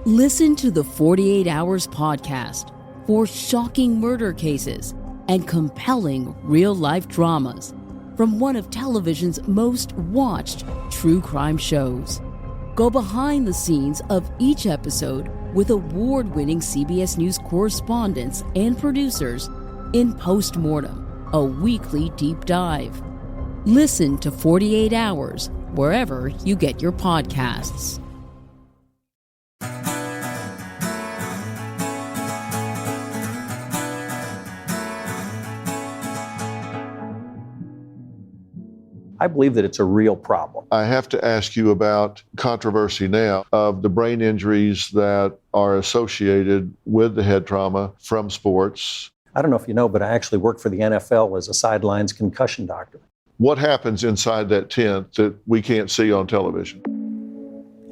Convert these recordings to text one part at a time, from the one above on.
Listen to the 48 Hours podcast for shocking murder cases and compelling real-life dramas from one of television's most watched true crime shows. Go behind the scenes of each episode with award-winning CBS News correspondents and producers in Postmortem, a weekly deep dive. Listen to 48 Hours wherever you get your podcasts. I believe that it's a real problem. I have to ask you about controversy now of the brain injuries that are associated with the head trauma from sports. I don't know if you know, but I actually worked for the NFL as a sidelines concussion doctor. What happens inside that tent that we can't see on television?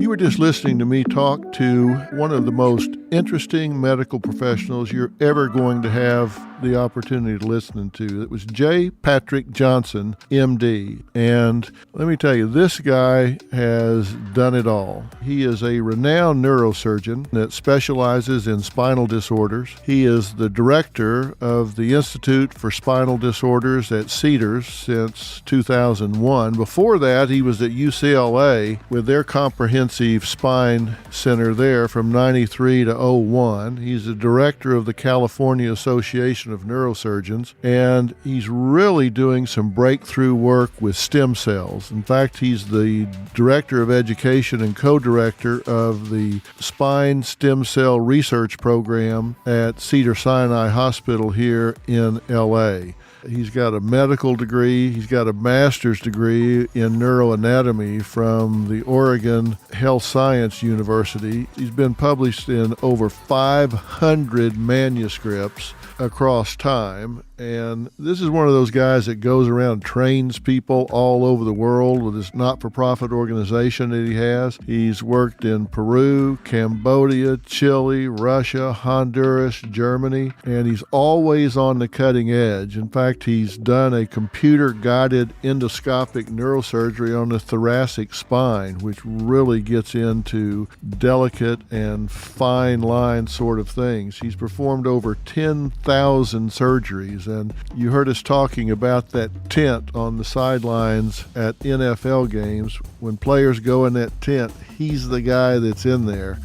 You were just listening to me talk to one of the most interesting medical professionals you're ever going to have the opportunity to listen to. It was J. Patrick Johnson, MD. And let me tell you, this guy has done it all. He is a renowned neurosurgeon that specializes in spinal disorders. He is the director of the Institute for Spinal Disorders at Cedars since 2001. Before that, he was at UCLA with their comprehensive spine center there from 93 to 01. He's the director of the California Association of Neurosurgeons, and he's really doing some breakthrough work with stem cells. In fact, he's the director of education and co-director of the spine stem cell research program at Cedars-Sinai Hospital here in LA. He's got a medical degree. He's got a master's degree in neuroanatomy from the Oregon Health Science University. He's been published in over 500 manuscripts across time, and this is one of those guys that goes around and trains people all over the world with this not-for-profit organization that he has. He's worked in Peru, Cambodia, Chile, Russia, Honduras, Germany, and he's always on the cutting edge. In fact, he's done a computer-guided endoscopic neurosurgery on the thoracic spine, which really gets into delicate and fine line sort of things. He's performed over 10,000 surgeries, and you heard us talking about that tent on the sidelines at NFL games. When players go in that tent, he's the guy that's in there.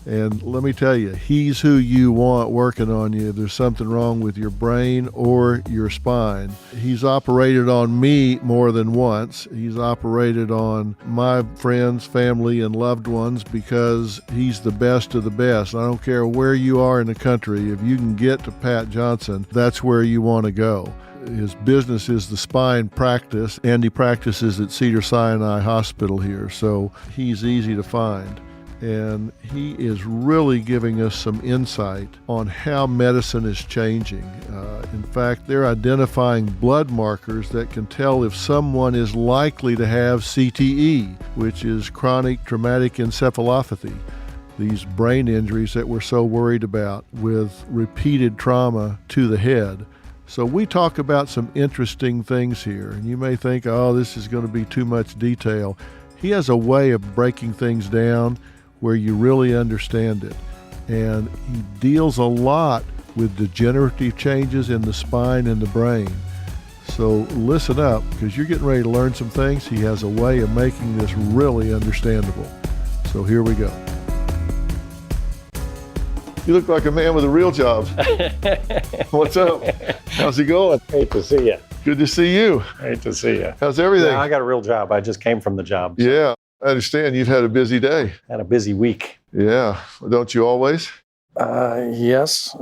And let me tell you, he's who you want working on you if there's something wrong with your brain or your spine. He's operated on me more than once. He's operated on my friends, family, and loved ones because he's the best of the best. I don't care where you are in the country. If you can get to Pat Johnson, that's where you want to go. His business is the spine practice, and he practices at Cedars-Sinai Hospital here, so he's easy to find. And he is really giving us some insight on how medicine is changing. In fact, they're identifying blood markers that can tell if someone is likely to have CTE, which is chronic traumatic encephalopathy, these brain injuries that we're so worried about with repeated trauma to the head. So we talk about some interesting things here, and you may think, oh, this is going to be too much detail. He has a way of breaking things down where you really understand it. And he deals a lot with degenerative changes in the spine and the brain. So listen up, because you're getting ready to learn some things. He has a way of making this really understandable. So here we go. You look like a man with a real job. What's up? How's it going? Great to see you. Good to see you. Great to see you. How's everything? Yeah, I got a real job. I just came from the job. Yeah, I understand you've had a busy day. Had a busy week. Yeah, don't you always? Yes.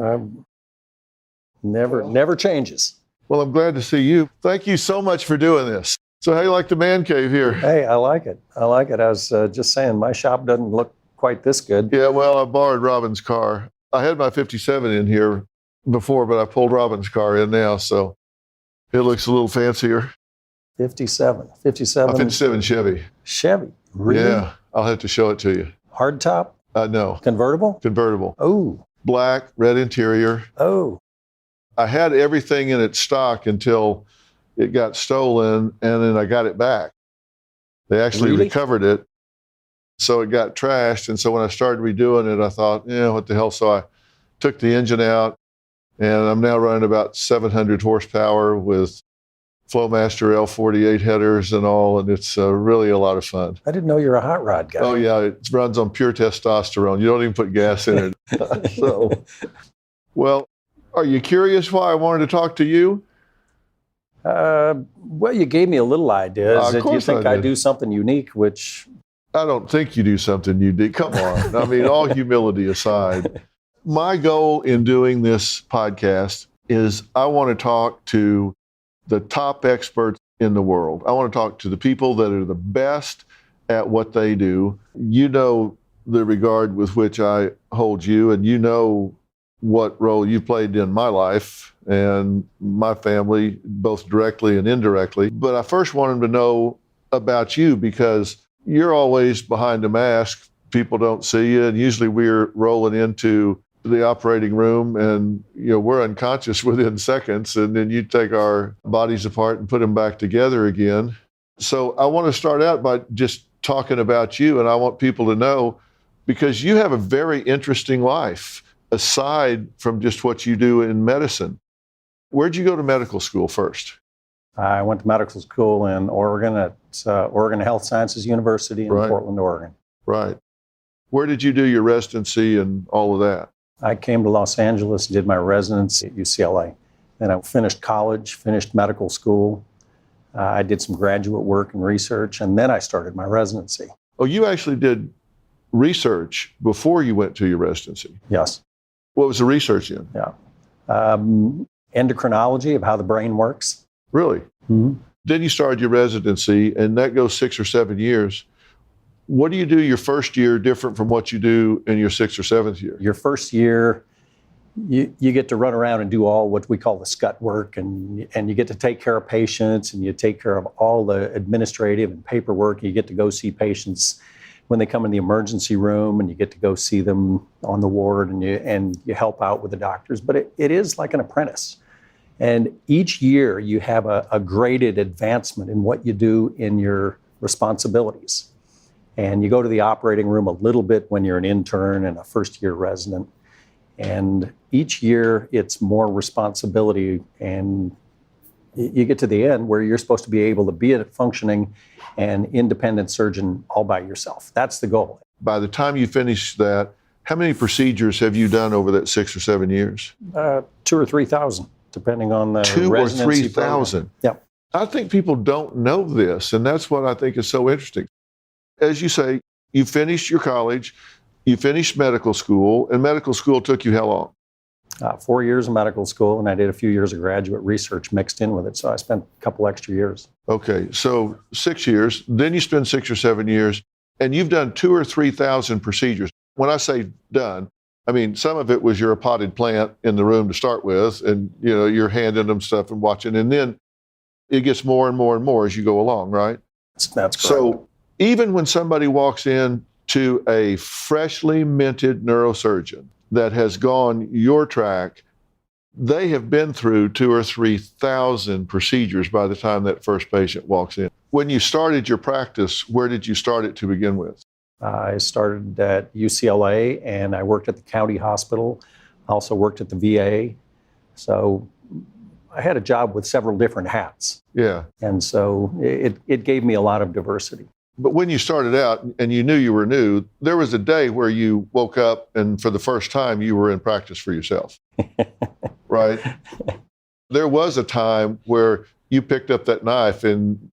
Never changes. Well, I'm glad to see you. Thank you so much for doing this. So how do you like the man cave here? Hey, I like it. I was just saying, my shop doesn't look quite this good. Yeah, well, I borrowed Robin's car. I had my 57 in here before, but I pulled Robin's car in now, so it looks a little fancier. 57. A 57 Chevy. Chevy? Really? Yeah, I'll have to show it to you. Hardtop? No. Convertible? Convertible. Oh. Black, red interior. Oh. I had everything in its stock until it got stolen, and then I got it back. They actually recovered it. So it got trashed. And so when I started redoing it, I thought, what the hell? So I took the engine out, and I'm now running about 700 horsepower with Flowmaster L48 headers and all, and it's really a lot of fun. I didn't know you're a hot rod guy. Oh, yeah, it runs on pure testosterone. You don't even put gas in it. Well, are you curious why I wanted to talk to you? Well, you gave me a little idea. Did you think I do something unique, which... I don't think you do something unique. Come on. I mean, all humility aside, my goal in doing this podcast is I want to talk to the top experts in the world. I want to talk to the people that are the best at what they do. You know the regard with which I hold you, and you know what role you played in my life and my family, both directly and indirectly. But I first wanted to know about you because you're always behind a mask. People don't see you, and usually we're rolling into the operating room and we're unconscious within seconds, and then you take our bodies apart and put them back together again. So I want to start out by just talking about you, and I want people to know, because you have a very interesting life aside from just what you do in medicine. Where'd you go to medical school first? I went to medical school in Oregon at Oregon Health Sciences University in Portland, Oregon. Right. Where did you do your residency and all of that? I came to Los Angeles, did my residency at UCLA. Then I finished college, finished medical school. I did some graduate work and research, and then I started my residency. Oh, you actually did research before you went to your residency? Yes. What was the research in? Yeah. Endocrinology of how the brain works. Really? Mm-hmm. Then you started your residency, and that goes 6 or 7 years. What do you do your first year different from what you do in your 6th or 7th year? Your first year, you get to run around and do all what we call the scut work, and you get to take care of patients, and you take care of all the administrative and paperwork. You get to go see patients when they come in the emergency room, and you get to go see them on the ward, and you help out with the doctors. But it is like an apprentice. And each year you have a graded advancement in what you do in your responsibilities. And you go to the operating room a little bit when you're an intern and a first-year resident. And each year it's more responsibility, and you get to the end where you're supposed to be able to be a functioning and independent surgeon all by yourself. That's the goal. By the time you finish that, how many procedures have you done over that 6 or 7 years? 2,000 or 3,000, depending on the 2,000 or residency 3,000. Yeah. I think people don't know this, and that's what I think is so interesting. As you say, you finished your college, you finished medical school, and medical school took you how long? 4 years of medical school, and I did a few years of graduate research mixed in with it, so I spent a couple extra years. Okay, so 6 years, then you spend 6 or 7 years, and you've done 2,000 or 3,000 procedures. When I say done, I mean, some of it was you're a potted plant in the room to start with, and you're handing them stuff and watching, and then it gets more and more and more as you go along, right? That's correct. So even when somebody walks in to a freshly minted neurosurgeon that has gone your track, they have been through 2,000 or 3,000 procedures by the time that first patient walks in. When you started your practice, where did you start it to begin with? I started at UCLA, and I worked at the county hospital. I also worked at the VA. So I had a job with several different hats. Yeah. And so it gave me a lot of diversity. But when you started out and you knew you were new, there was a day where you woke up and for the first time you were in practice for yourself, right? There was a time where you picked up that knife and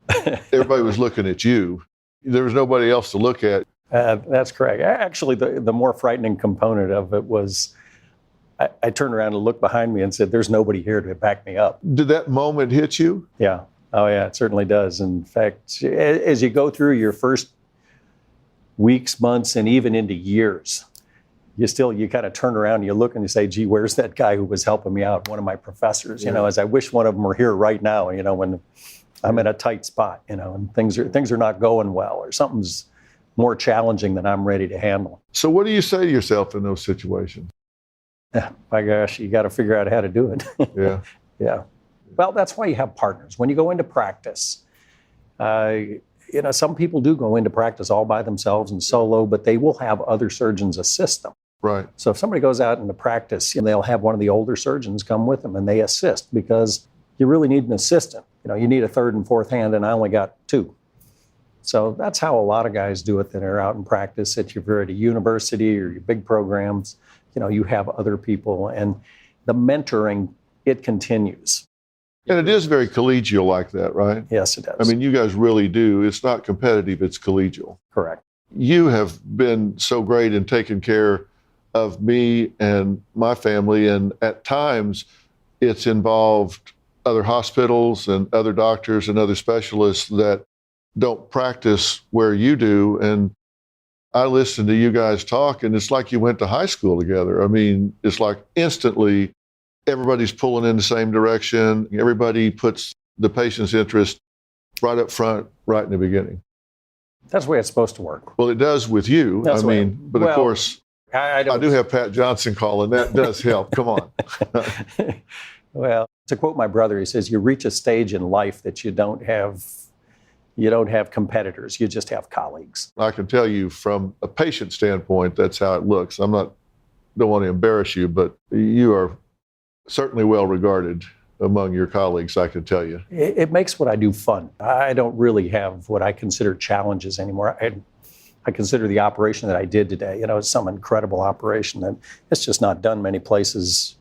everybody was looking at you. There was nobody else to look at. That's correct. Actually, the more frightening component of it was I turned around and looked behind me and said, there's nobody here to back me up. Did that moment hit you? Yeah. Oh, yeah, it certainly does. In fact, as you go through your first weeks, months, and even into years, you kind of turn around and you look and you say, gee, where's that guy who was helping me out, one of my professors, as I wish one of them were here right now, when I'm in a tight spot, and things are not going well, or something's more challenging than I'm ready to handle. So what do you say to yourself in those situations? My gosh, you got to figure out how to do it. Yeah. Yeah. Well, that's why you have partners. When you go into practice, some people do go into practice all by themselves and solo, but they will have other surgeons assist them. Right. So if somebody goes out into practice, they'll have one of the older surgeons come with them and they assist, because you really need an assistant. You need a third and fourth hand, and I only got two. So that's how a lot of guys do it that are out in practice. If you're at a university or your big programs, you have other people, and the mentoring, it continues. And it is very collegial like that, right? Yes, it does. I mean, you guys really do. It's not competitive, it's collegial. Correct. You have been so great in taking care of me and my family, and at times it's involved other hospitals and other doctors and other specialists that don't practice where you do. And I listen to you guys talk, and it's like you went to high school together. I mean, it's like instantly everybody's pulling in the same direction. Everybody puts the patient's interest right up front, right in the beginning. That's the way it's supposed to work. Well, it does with you. That's But of course, I do have Pat Johnson calling. That does help. Come on. Well, to quote my brother, he says, you reach a stage in life that you don't have competitors, you just have colleagues. I can tell you from a patient standpoint, that's how it looks. Don't want to embarrass you, but you are certainly well regarded among your colleagues, I can tell you. It makes what I do fun. I don't really have what I consider challenges anymore. I consider the operation that I did today, it's some incredible operation that it's just not done many places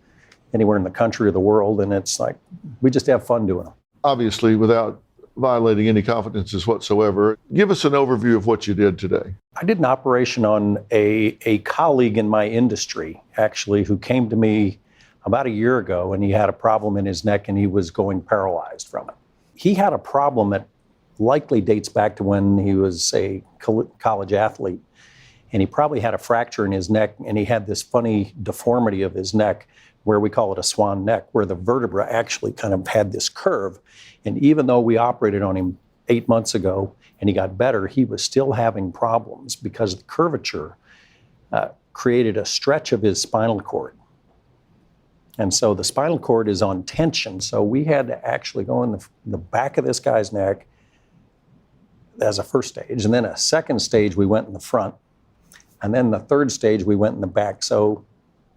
anywhere in the country or the world, and it's like, we just have fun doing them. Obviously, without violating any confidences whatsoever, give us an overview of what you did today. I did an operation on a colleague in my industry, actually, who came to me about a year ago, and he had a problem in his neck and he was going paralyzed from it. He had a problem that likely dates back to when he was a college athlete, and he probably had a fracture in his neck, and he had this funny deformity of his neck where we call it a swan neck, where the vertebra actually kind of had this curve. And even though we operated on him 8 months ago and he got better, he was still having problems because the curvature created a stretch of his spinal cord. And so the spinal cord is on tension. So we had to actually go in the back of this guy's neck as a first stage. And then a second stage, we went in the front. And then the third stage, we went in the back. So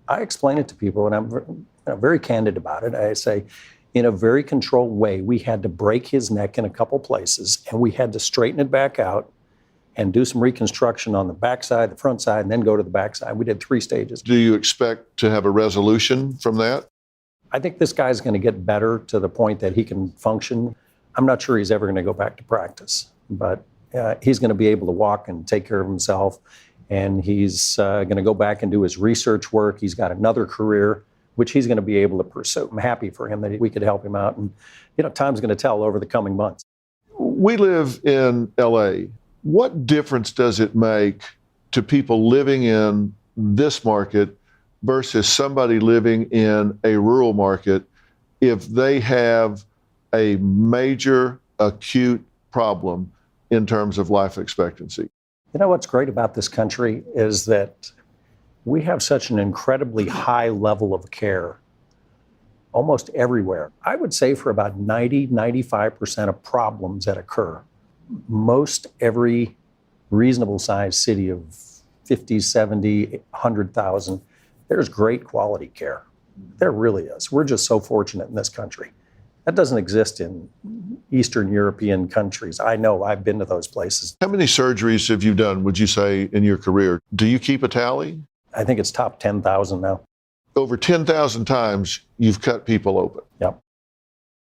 I explain it to people, and I'm very candid about it. I say, in a very controlled way, we had to break his neck in a couple places, and we had to straighten it back out and do some reconstruction on the backside, the front side, and then go to the backside. We did 3 stages. Do you expect to have a resolution from that? I think this guy's going to get better to the point that he can function. I'm not sure he's ever going to go back to practice, but he's going to be able to walk and take care of himself. And he's going to go back and do his research work. He's got another career, which he's going to be able to pursue. I'm happy for him that we could help him out. And, time's going to tell over the coming months. We live in LA. What difference does it make to people living in this market versus somebody living in a rural market if they have a major acute problem in terms of life expectancy? What's great about this country is that we have such an incredibly high level of care almost everywhere. I would say for about 95% of problems that occur, most every reasonable sized city of 50, 70, 100,000, there's great quality care. There really is. We're just so fortunate in this country. That doesn't exist in Eastern European countries. I know, I've been to those places. How many surgeries have you done, would you say, in your career? Do you keep a tally? I think it's top 10,000 now. Over 10,000 times you've cut people open. Yep.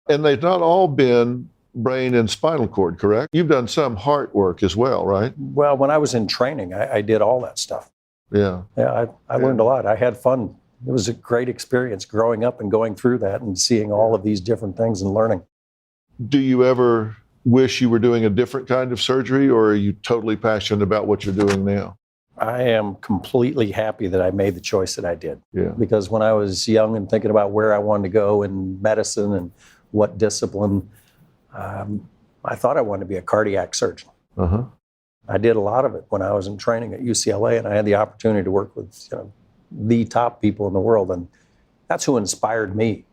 And they've not all been brain and spinal cord, correct? You've done some heart work as well, right? Well, when I was in training, I did all that stuff. Yeah. Yeah, I learned a lot. I had fun. It was a great experience growing up and going through that and seeing all of these different things and learning. Do you ever wish you were doing a different kind of surgery, or are you totally passionate about what you're doing now? I am completely happy that I made the choice that I did. Yeah. Because when I was young and thinking about where I wanted to go in medicine and what discipline, I thought I wanted to be a cardiac surgeon. Uh-huh. I did a lot of it when I was in training at UCLA, and I had the opportunity to work with the top people in the world, and that's who inspired me.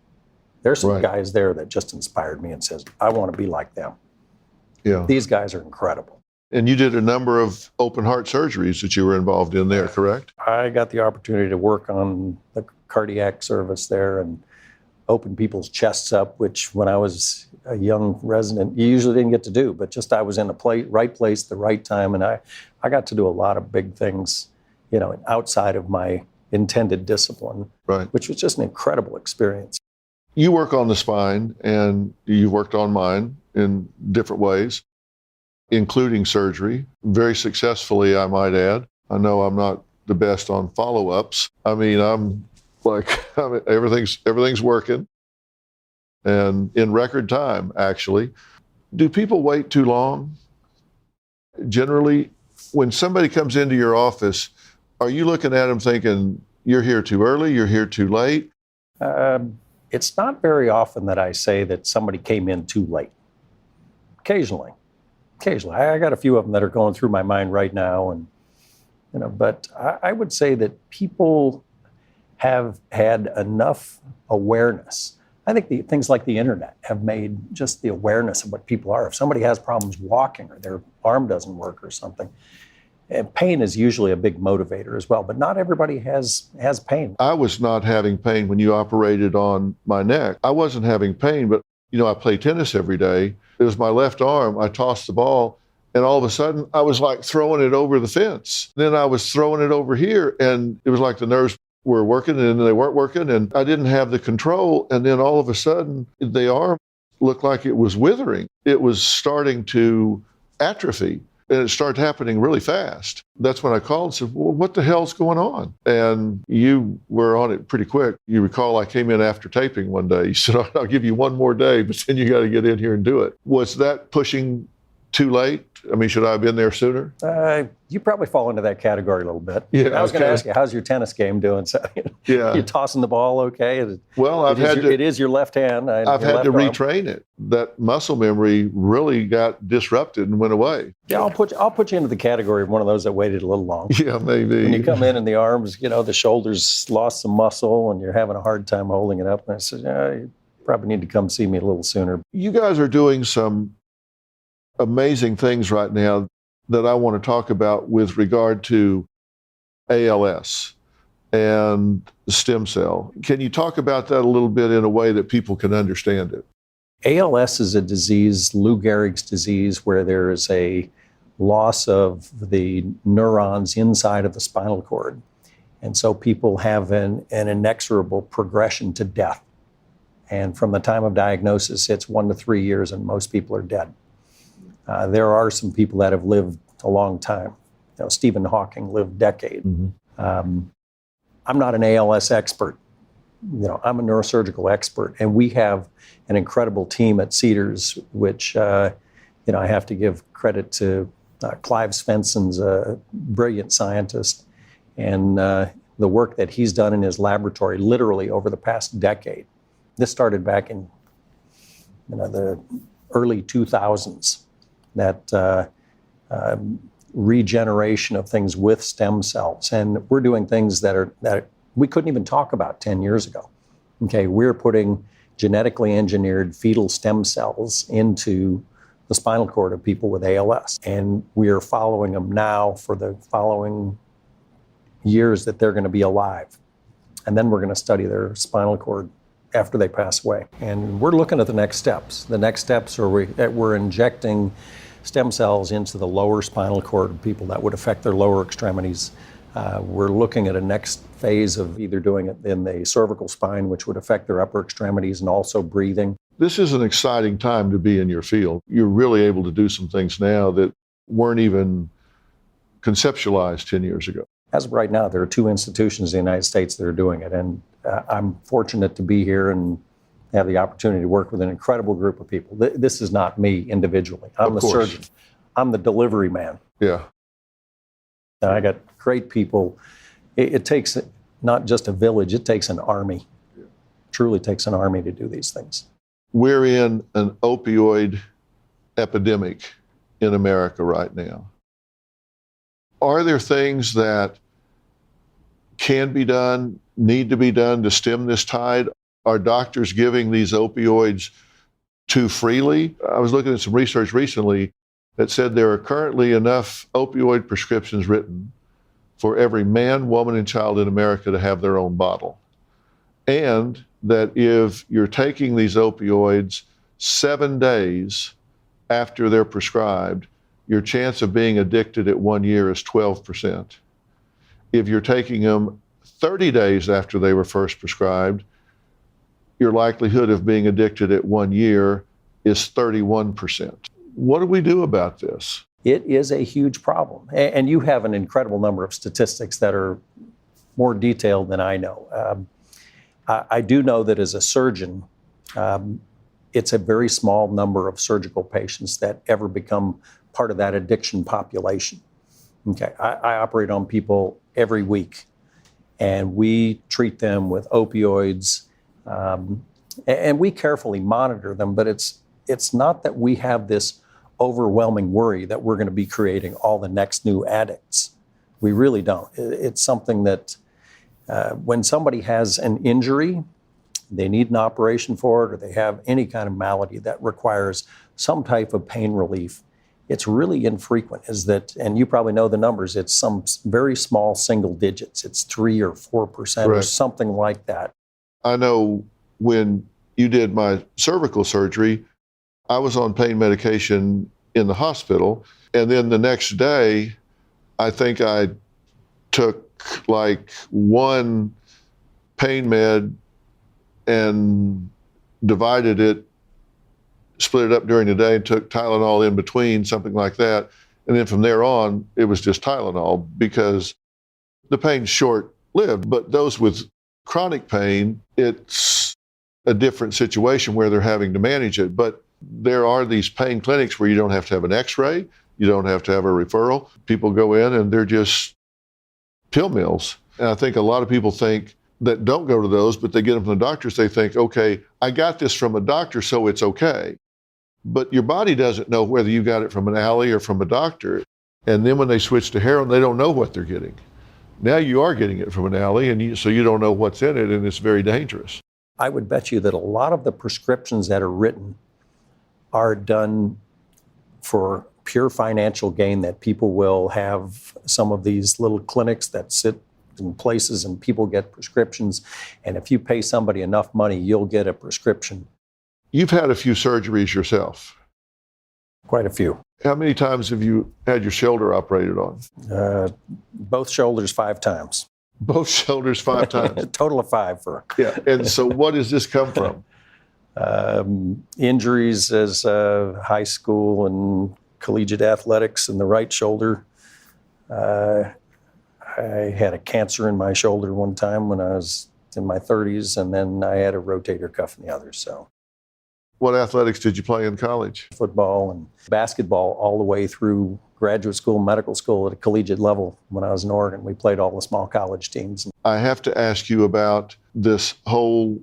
There's some Right. guys there that just inspired me and says, I want to be like them. Yeah. These guys are incredible. And you did a number of open heart surgeries that you were involved in there, correct? I got the opportunity to work on the cardiac service there and open people's chests up, which when I was a young resident, you usually didn't get to do, but just I was in the right place, the right time, and I got to do a lot of big things, outside of my intended discipline, Right. which was just an incredible experience. You work on the spine, and you've worked on mine in different ways, including surgery, very successfully, I might add. I know I'm not the best on follow-ups. I mean, everything's working, and in record time, actually. Do people wait too long? Generally, when somebody comes into your office, are you looking at them thinking, you're here too early, you're here too late? It's not very often that I say that somebody came in too late. Occasionally. I got a few of them that are going through my mind right now, and but I would say that people have had enough awareness. I think things like the internet have made just the awareness of what people are. If somebody has problems walking or their arm doesn't work or something, pain is usually a big motivator as well, but not everybody has pain. I was not having pain when you operated on my neck. I wasn't having pain, but I play tennis every day. It was my left arm. I tossed the ball, and all of a sudden I was like throwing it over the fence. Then I was throwing it over here, and it was like the nerves were working and then they weren't working, and I didn't have the control. And then all of a sudden the arm looked like it was withering. It was starting to atrophy, and it started happening really fast. That's when I called and said, well, what the hell's going on? And you were on it pretty quick. You recall I came in after taping one day. You said, I'll give you one more day, but then you got to get in here and do it. Was that pushing too late? I mean, should I have been there sooner? You probably fall into that category a little bit. Yeah, I was going to ask you, how's your tennis game doing? So, Yeah. You're tossing the ball okay? Well, it is your left hand. I've had to retrain it. That muscle memory really got disrupted and went away. Yeah, I'll put you into the category of one of those that waited a little long. Yeah, maybe. When you come in and the arms, the shoulders lost some muscle and you're having a hard time holding it up. And I said, you probably need to come see me a little sooner. You guys are doing some amazing things right now that I want to talk about with regard to ALS and stem cell. Can you talk about that a little bit in a way that people can understand it? ALS is a disease, Lou Gehrig's disease, where there is a loss of the neurons inside of the spinal cord. And so people have an inexorable progression to death. And from the time of diagnosis, it's 1 to 3 years, and most people are dead. There are some people that have lived a long time. Stephen Hawking lived decades. Mm-hmm. I'm not an ALS expert. I'm a neurosurgical expert, and we have an incredible team at Cedars, which I have to give credit to. Clive Svensson's a brilliant scientist, and the work that he's done in his laboratory, literally over the past decade. This started back in the early 2000s. That regeneration of things with stem cells. And we're doing things that we couldn't even talk about 10 years ago. Okay, we're putting genetically engineered fetal stem cells into the spinal cord of people with ALS. And we are following them now for the following years that they're going to be alive. And then we're going to study their spinal cord after they pass away. And we're looking at the next steps. The next steps are we're injecting stem cells into the lower spinal cord of people that would affect their lower extremities. We're looking at a next phase of either doing it in the cervical spine, which would affect their upper extremities, and also breathing. This is an exciting time to be in your field. You're really able to do some things now that weren't even conceptualized 10 years ago. As of right now, there are 2 institutions in the United States that are doing it, and I'm fortunate to be here and have the opportunity to work with an incredible group of people. This is not me individually. I'm the surgeon. I'm the delivery man. Yeah. I got great people. It takes not just a village, it takes an army. It truly takes an army to do these things. We're in an opioid epidemic in America right now. Are there things that can be done, need to be done to stem this tide? Are doctors giving these opioids too freely? I was looking at some research recently. that said there are currently enough opioid prescriptions written for every man, woman, and child in America to have their own bottle. And that if you're taking these opioids 7 days after they're prescribed, your chance of being addicted at 1 year is 12%. If you're taking them 30 days after they were first prescribed, your likelihood of being addicted at 1 year is 31%. What do we do about this? It is a huge problem. And you have an incredible number of statistics that are more detailed than I know. I do know that as a surgeon, it's a very small number of surgical patients that ever become part of that addiction population. Okay, I operate on people every week, and we treat them with opioids, and we carefully monitor them, but it's not that we have this overwhelming worry that we're going to be creating all the next new addicts. We really don't. It's something that when somebody has an injury, they need an operation for it, or they have any kind of malady that requires some type of pain relief, it's really infrequent. And you probably know the numbers, it's some very small single digits. It's 3 or 4% or something like that. I know when you did my cervical surgery, I was on pain medication in the hospital. And then the next day, I think I took like one pain med and divided it, split it up during the day and took Tylenol in between, something like that. And then from there on, it was just Tylenol because the pain's short-lived. But those with chronic pain, it's a different situation where they're having to manage it. But there are these pain clinics where you don't have to have an x-ray, you don't have to have a referral. People go in and they're just pill mills. And I think a lot of people think that don't go to those, but they get them from the doctors, they think, okay, I got this from a doctor, so it's okay. But your body doesn't know whether you got it from an alley or from a doctor. And then when they switch to heroin, they don't know what they're getting. Now you are getting it from an alley, and so you don't know what's in it, and it's very dangerous. I would bet you that a lot of the prescriptions that are written are done for pure financial gain, that people will have some of these little clinics that sit in places and people get prescriptions. And if you pay somebody enough money, you'll get a prescription. You've had a few surgeries yourself. Quite a few. How many times have you had your shoulder operated on? Both shoulders 5 times. Both shoulders 5 times? A total of 5 for. Yeah. And so what does this come from? Injuries as high school and collegiate athletics in the right shoulder. I had a cancer in my shoulder one time when I was in my 30s, and then I had a rotator cuff in the other. So, what athletics did you play in college? Football and basketball all the way through graduate school, medical school at a collegiate level. When I was in Oregon, we played all the small college teams. I have to ask you about this whole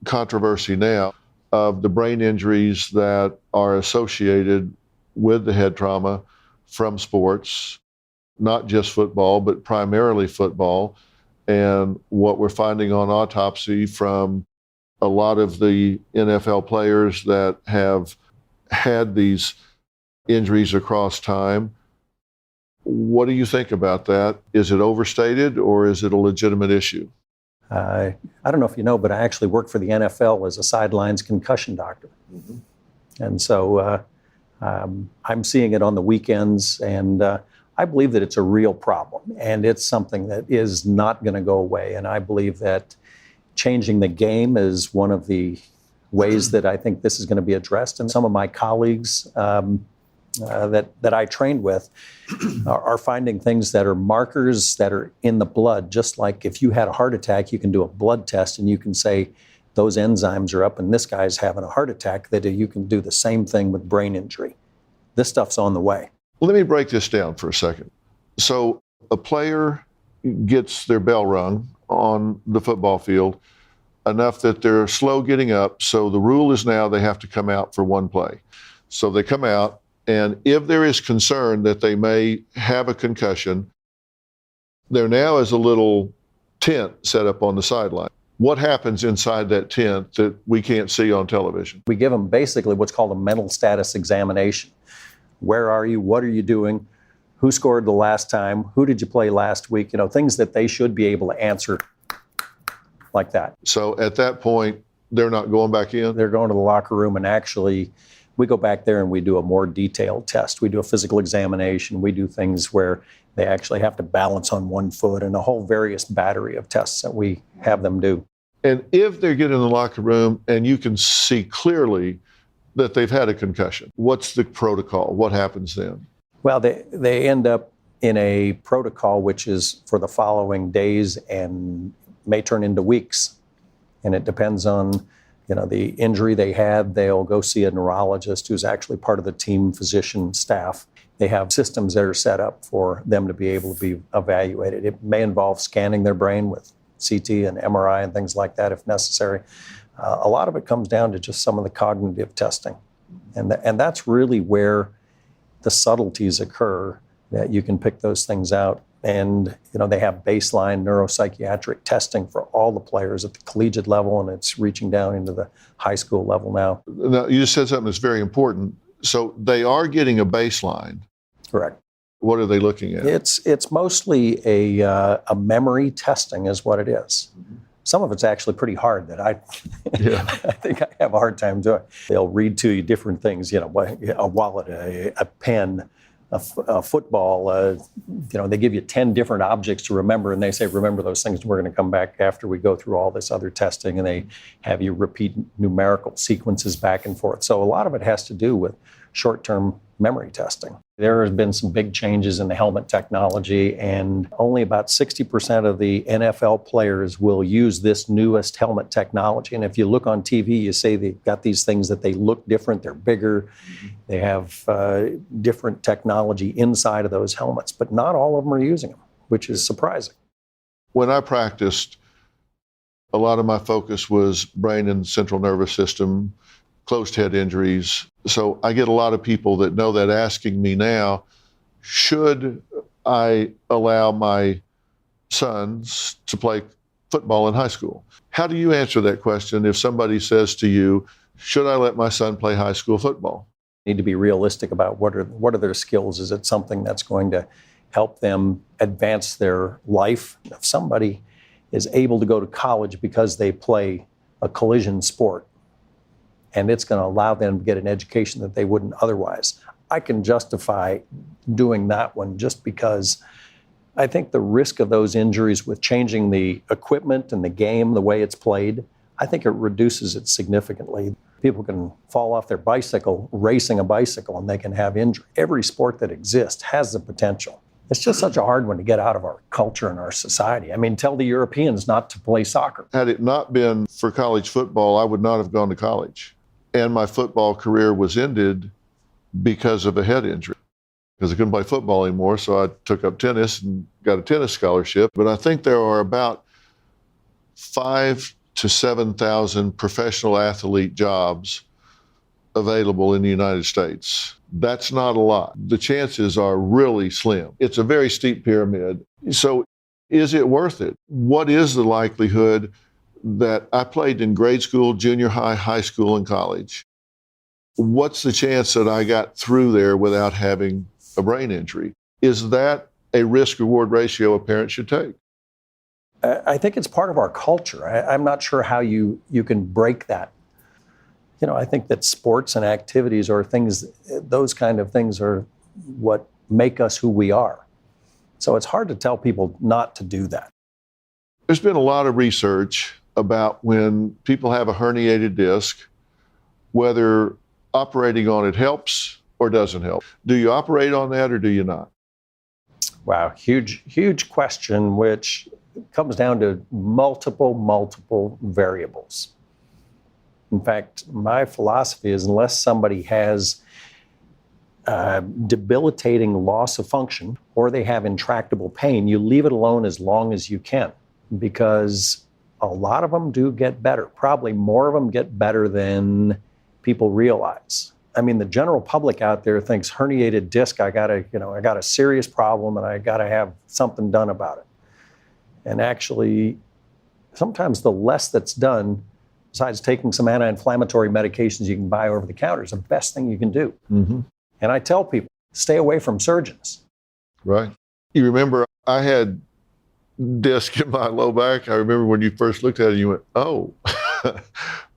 controversy now of the brain injuries that are associated with the head trauma from sports, not just football, but primarily football, and what we're finding on autopsy from a lot of the NFL players that have had these injuries across time. What do you think about that? Is it overstated, or is it a legitimate issue? I don't know if you know, but I actually work for the NFL as a sidelines concussion doctor. Mm-hmm. And so I'm seeing it on the weekends, and I believe that it's a real problem, and it's something that is not going to go away. And I believe that changing the game is one of the ways that I think this is going to be addressed. And some of my colleagues that I trained with are finding things that are markers that are in the blood. Just like if you had a heart attack, you can do a blood test and you can say those enzymes are up and this guy's having a heart attack, that you can do the same thing with brain injury. This stuff's on the way. Let me break this down for a second. So a player gets their bell rung on the football field enough that they're slow getting up. So the rule is now they have to come out for one play. So they come out, and if there is concern that they may have a concussion, there now is a little tent set up on the sideline. What happens inside that tent that we can't see on television? We give them basically what's called a mental status examination, Where are you? What are you doing? Who scored the last time? Who did you play last week? Things that they should be able to answer like that. So at that point, they're not going back in? They're going to the locker room, and actually we go back there and we do a more detailed test. We do a physical examination. We do things where they actually have to balance on one foot, and a whole various battery of tests that we have them do. And if they get in the locker room and you can see clearly that they've had a concussion, what's the protocol? What happens then? Well, they end up in a protocol which is for the following days and may turn into weeks. And it depends on, the injury they had. They'll go see a neurologist who's actually part of the team physician staff. They have systems that are set up for them to be able to be evaluated. It may involve scanning their brain with CT and MRI and things like that if necessary. A lot of it comes down to just some of the cognitive testing. And that's really where the subtleties occur, that you can pick those things out. And, they have baseline neuropsychiatric testing for all the players at the collegiate level, and it's reaching down into the high school level now. Now, you just said something that's very important. So they are getting a baseline. Correct. What are they looking at? It's mostly a memory testing is what it is. Some of it's actually pretty hard that I think I have a hard time doing. They'll read to you different things, a wallet, a pen, a football. They give you 10 different objects to remember, and they say, remember those things. We're going to come back after we go through all this other testing, and they have you repeat numerical sequences back and forth. So a lot of it has to do with short-term memory testing. There has been some big changes in the helmet technology, and only about 60% of the NFL players will use this newest helmet technology. And if you look on TV, you say they've got these things that they look different, they're bigger, they have different technology inside of those helmets, but not all of them are using them, which is surprising. When I practiced, a lot of my focus was brain and central nervous system, closed head injuries. So I get a lot of people that know that asking me now, should I allow my sons to play football in high school? How do you answer that question if somebody says to you, should I let my son play high school football? Need to be realistic about what are their skills. Is it something that's going to help them advance their life? If somebody is able to go to college because they play a collision sport, and it's going to allow them to get an education that they wouldn't otherwise, I can justify doing that one just because I think the risk of those injuries with changing the equipment and the game, the way it's played, I think it reduces it significantly. People can fall off their bicycle racing a bicycle and they can have injury. Every sport that exists has the potential. It's just such a hard one to get out of our culture and our society. I mean, tell the Europeans not to play soccer. Had it not been for college football, I would not have gone to college. And my football career was ended because of a head injury, because I couldn't play football anymore. So I took up tennis and got a tennis scholarship. But I think there are about 5,000 to 7,000 professional athlete jobs available in the United States. That's not a lot. The chances are really slim. It's a very steep pyramid. So is it worth it? What is the likelihood that I played in grade school, junior high, high school, and college? What's the chance that I got through there without having a brain injury? Is that a risk-reward ratio a parent should take? I think it's part of our culture. I'm not sure how you can break that. I think that sports and activities are things, those kind of things are what make us who we are. So it's hard to tell people not to do that. There's been a lot of research about when people have a herniated disc, whether operating on it helps or doesn't help. Do you operate on that or do you not? Wow, huge question, which comes down to multiple variables. In fact, my philosophy is unless somebody has debilitating loss of function or they have intractable pain, you leave it alone as long as you can, because a lot of them do get better. Probably more of them get better than people realize. I mean, the general public out there thinks herniated disc, I got a serious problem and I got to have something done about it. And actually, sometimes the less that's done, besides taking some anti-inflammatory medications you can buy over the counter, is the best thing you can do. Mm-hmm. And I tell people, Stay away from surgeons. Right. You remember I had disc in my low back. I remember when you first looked at it, you went, oh.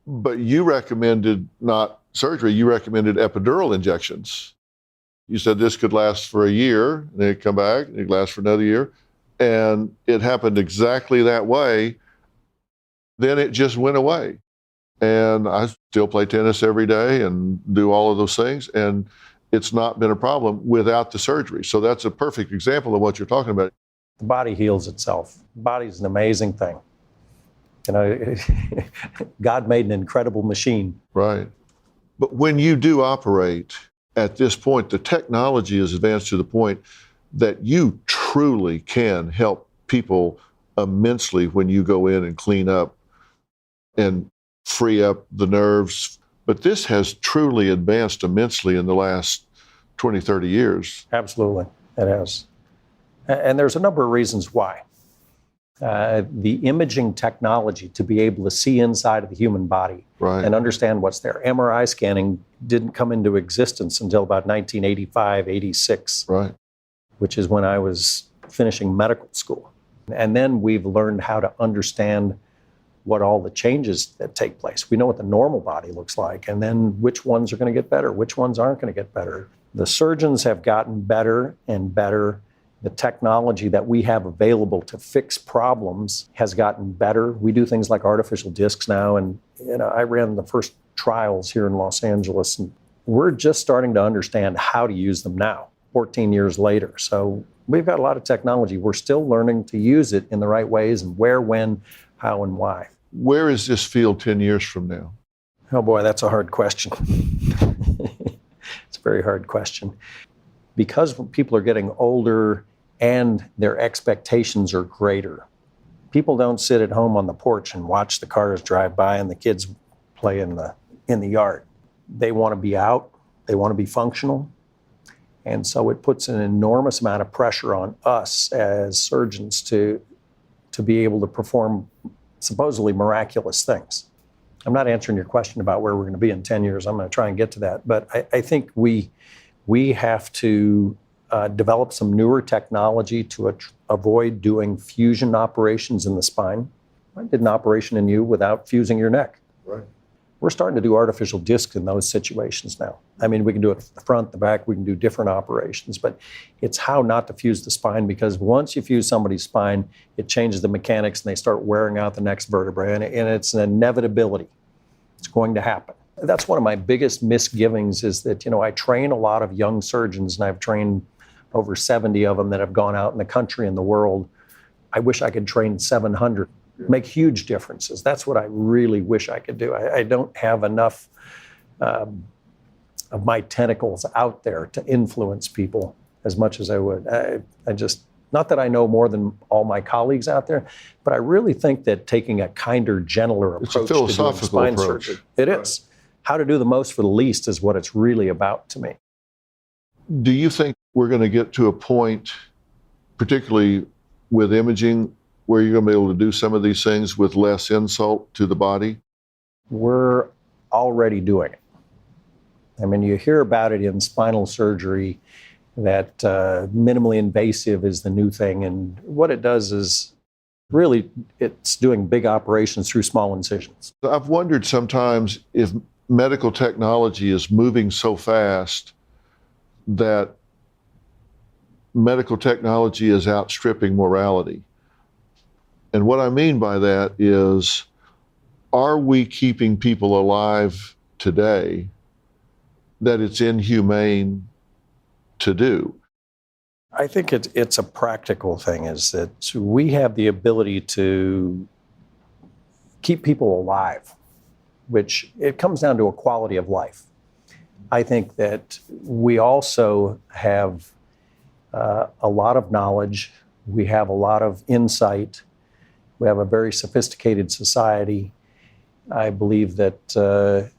But you recommended not surgery, you recommended epidural injections. You said this could last for a year, and then it'd come back, and it'd last for another year. And it happened exactly that way. Then it just went away. And I still play tennis every day and do all of those things. And it's not been a problem without the surgery. So that's a perfect example of what you're talking about. The body heals itself. The body's an amazing thing. You know, God made an incredible machine. Right. But when you do operate, at this point, the technology is advanced to the point that you truly can help people immensely when you go in and clean up and free up the nerves. But this has truly advanced immensely in the last 20, 30 years. Absolutely, it has. And there's a number of reasons why. The imaging technology to be able to see inside of the human body and understand what's there. MRI scanning didn't come into existence until about 1985, 86, which is when I was finishing medical school. And then we've learned how to understand what all the changes that take place. We know what the normal body looks like, and then which ones are going to get better, which ones aren't going to get better. The surgeons have gotten better and better. The technology that we have available to fix problems has gotten better. We do things like artificial discs now, and I ran the first trials here in Los Angeles, and we're just starting to understand how to use them now, 14 years later. So we've got a lot of technology. We're still learning to use it in the right ways and where, when, how, and why. Where is this field 10 years from now? Oh boy, that's a hard question. It's a very hard question. Because people are getting older and their expectations are greater, people don't sit at home on the porch and watch the cars drive by and the kids play in the yard. They want to be out, they want to be functional. And so it puts an enormous amount of pressure on us as surgeons to be able to perform supposedly miraculous things. I'm not answering your question about where we're going to be in 10 years. I'm going to try and get to that. But I think we have to develop some newer technology to avoid doing fusion operations in the spine. I did an operation in you without fusing your neck. Right. We're starting to do artificial discs in those situations now. I mean, we can do it the front, the back, we can do different operations, but it's how not to fuse the spine, because once you fuse somebody's spine, it changes the mechanics and they start wearing out the next vertebrae, and it's an inevitability. It's going to happen. That's one of my biggest misgivings is that, I train a lot of young surgeons, and I've trained over 70 of them that have gone out in the country and the world. I wish I could train 700. Make huge differences. That's what I really wish I could do. I don't have enough of my tentacles out there to influence people as much as I would. I just, not that I know more than all my colleagues out there, but I really think that taking a kinder, gentler approach to doing spine surgery. It is. How to do the most for the least is what it's really about to me. Do you think we're going to get to a point, particularly with imaging, where you're going to be able to do some of these things with less insult to the body? We're already doing it. I mean, you hear about it in spinal surgery that minimally invasive is the new thing. And what it does is really it's doing big operations through small incisions. I've wondered sometimes if medical technology is moving so fast that medical technology is outstripping morality. And what I mean by that is, are we keeping people alive today that it's inhumane to do? I think it's a practical thing, is that we have the ability to keep people alive, which it comes down to a quality of life. I think that we also have a lot of knowledge. We have a lot of insight. We have a very sophisticated society. I believe that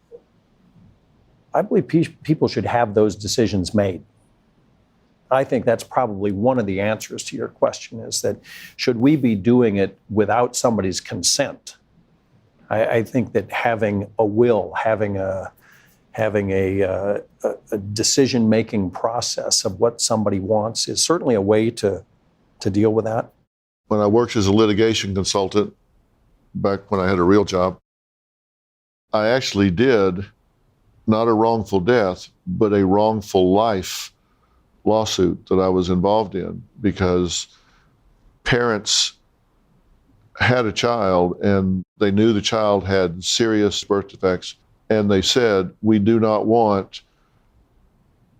people should have those decisions made. I think that's probably one of the answers to your question, is that should we be doing it without somebody's consent? I think that having a will, having having a decision-making process of what somebody wants is certainly a way to deal with that. When I worked as a litigation consultant, back when I had a real job, I actually did not a wrongful death, but a wrongful life lawsuit that I was involved in because parents had a child and they knew the child had serious birth defects, and they said, we do not want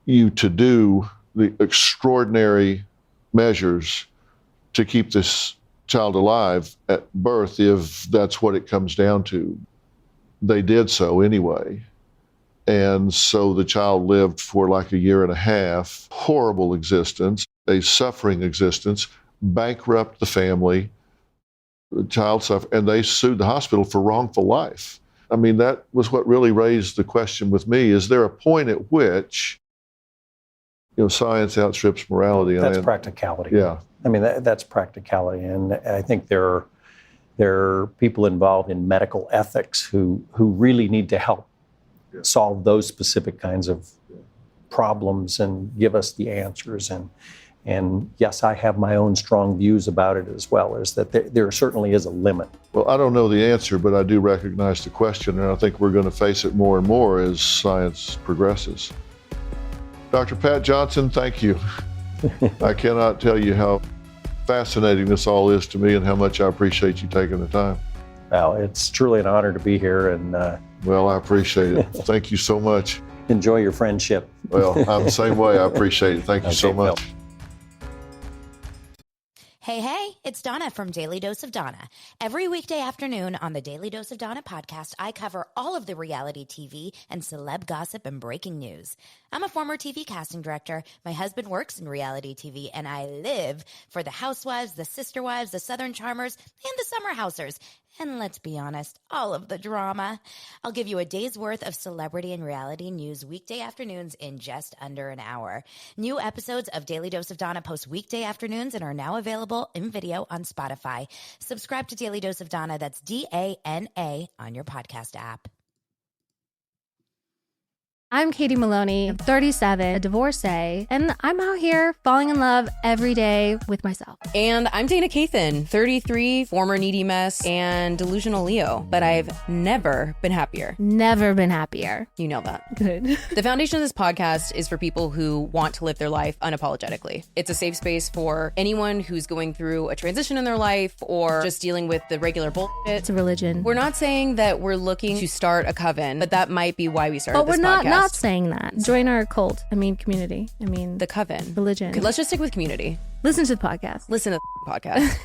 you to do the extraordinary measures to keep this child alive at birth if that's what it comes down to. They did so anyway. And so the child lived for like a year and a half, horrible existence, a suffering existence, bankrupt the family, the child suffered, and they sued the hospital for wrongful life. I mean, that was what really raised the question with me. Is there a point at which, science outstrips morality? That's practicality. Yeah. I mean, that's practicality. And I think there are people involved in medical ethics who really need to help solve those specific kinds of problems and give us the answers. And yes, I have my own strong views about it as well, is that there certainly is a limit. Well, I don't know the answer, but I do recognize the question, and I think we're going to face it more and more as science progresses. Dr. Pat Johnson, thank you. I cannot tell you how fascinating this all is to me and how much I appreciate you taking the time. Well, it's truly an honor to be here, and well, I appreciate it. Thank you so much. Enjoy your friendship. Well, I'm the same way. I appreciate it. Thank you so much. Phil. Hey, it's Donna from Daily Dose of Donna. Every weekday afternoon on the Daily Dose of Donna podcast, I cover all of the reality TV and celeb gossip and breaking news. I'm a former TV casting director. My husband works in reality TV, and I live for the housewives, the sister wives, the Southern Charmers, and the summer housers. And let's be honest, all of the drama. I'll give you a day's worth of celebrity and reality news weekday afternoons in just under an hour. New episodes of Daily Dose of Donna post weekday afternoons and are now available in video on Spotify. Subscribe to Daily Dose of Donna, that's DANA, on your podcast app. I'm Katie Maloney, 37, a divorcee, and I'm out here falling in love every day with myself. And I'm Dana Cathan, 33, former needy mess, and delusional Leo, but I've never been happier. Never been happier. You know that. Good. The foundation of this podcast is for people who want to live their life unapologetically. It's a safe space for anyone who's going through a transition in their life or just dealing with the regular bullshit. It's a religion. We're not saying that we're looking to start a coven, but that might be why we started but this we're podcast. not saying that. Join our cult. Community. The coven. Religion. Okay, let's just stick with community. Listen to the podcast. Listen to the podcast.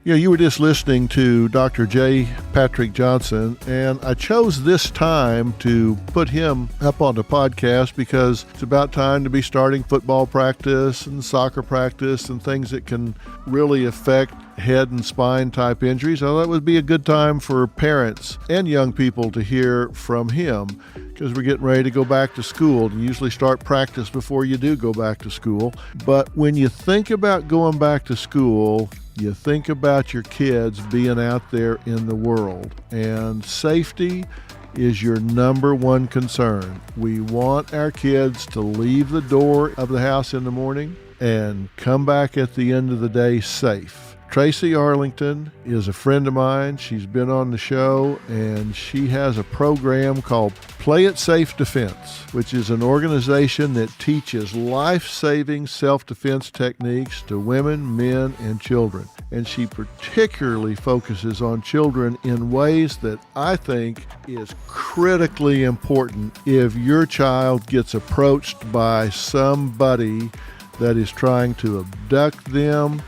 Yeah, you were just listening to Dr. J. Patrick Johnson, and I chose this time to put him up on the podcast because it's about time to be starting football practice and soccer practice and things that can really affect head and spine type injuries. I thought it would be a good time for parents and young people to hear from him because we're getting ready to go back to school. You usually start practice before you do go back to school. But when you think about going back to school, you think about your kids being out there in the world, and safety is your number one concern. We want our kids to leave the door of the house in the morning and come back at the end of the day safe. Tracie Arlington is a friend of mine. She's been on the show, and she has a program called Play It Safe Defense, which is an organization that teaches life-saving self-defense techniques to women, men, and children. And she particularly focuses on children in ways that I think is critically important if your child gets approached by somebody that is trying to abduct them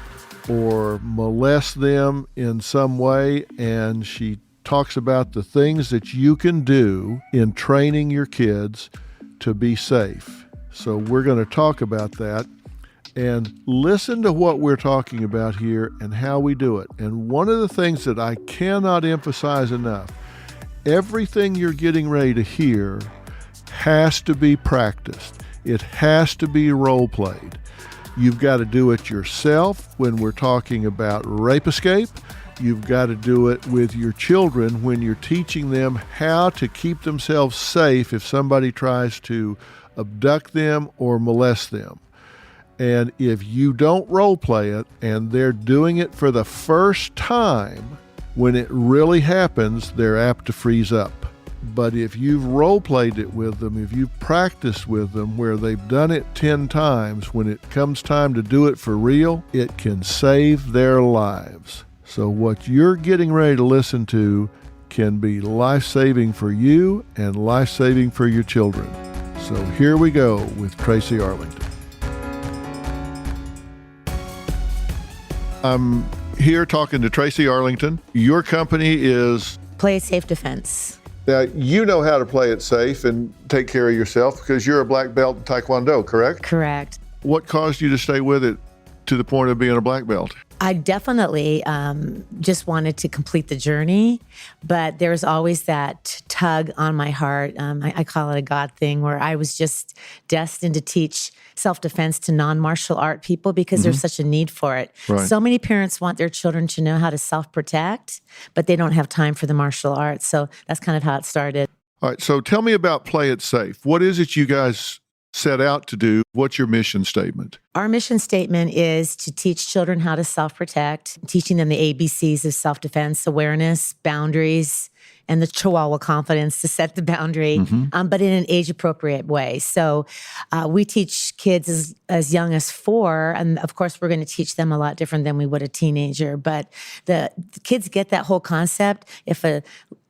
or molest them in some way, and she talks about the things that you can do in training your kids to be safe. So we're going to talk about that and listen to what we're talking about here and how we do it. And one of the things that I cannot emphasize enough, everything you're getting ready to hear has to be practiced. It has to be role played. You've got to do it yourself when we're talking about rape escape. You've got to do it with your children when you're teaching them how to keep themselves safe if somebody tries to abduct them or molest them. And if you don't role play it and they're doing it for the first time, when it really happens, they're apt to freeze up. But if you've role played it with them, if you've practiced with them where they've done it 10 times, when it comes time to do it for real, it can save their lives. So what you're getting ready to listen to can be life-saving for you and life-saving for your children. So here we go with Tracie Arlington. I'm here talking to Tracie Arlington. Your company is... Play Safe Defense. Now, you know how to play it safe and take care of yourself because you're a black belt in Taekwondo, correct? Correct. What caused you to stay with it to the point of being a black belt? I definitely just wanted to complete the journey, but there's always that tug on my heart. I call it a God thing, where I was just destined to teach self-defense to non-martial art people because there's such a need for it. Right. So many parents want their children to know how to self-protect, but they don't have time for the martial arts. So that's kind of how it started. All right, so tell me about Play It Safe. What is it you guys set out to do? What's your mission statement? Our mission statement is to teach children how to self-protect, teaching them the ABCs of self-defense, awareness, boundaries, and the Chihuahua confidence to set the boundary, but in an age-appropriate way. So we teach kids as young as 4, and of course, we're going to teach them a lot different than we would a teenager. But the kids get that whole concept. If a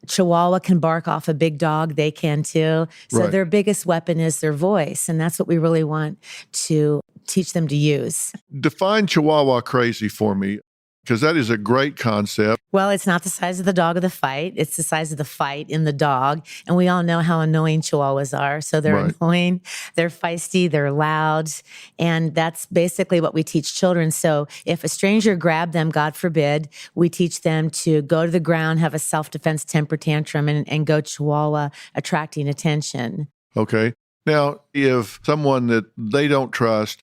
Chihuahua can bark off a big dog, they can too. So Right. their biggest weapon is their voice, and that's what we really want to teach them to use. Define Chihuahua crazy for me, because that is a great concept. Well, it's not the size of the dog of the fight. It's the size of the fight in the dog. And we all know how annoying Chihuahuas are. So they're Right. annoying, they're feisty, they're loud. And that's basically what we teach children. So if a stranger grabbed them, God forbid, we teach them to go to the ground, have a self-defense temper tantrum, and go Chihuahua, attracting attention. Okay. Now, if someone that they don't trust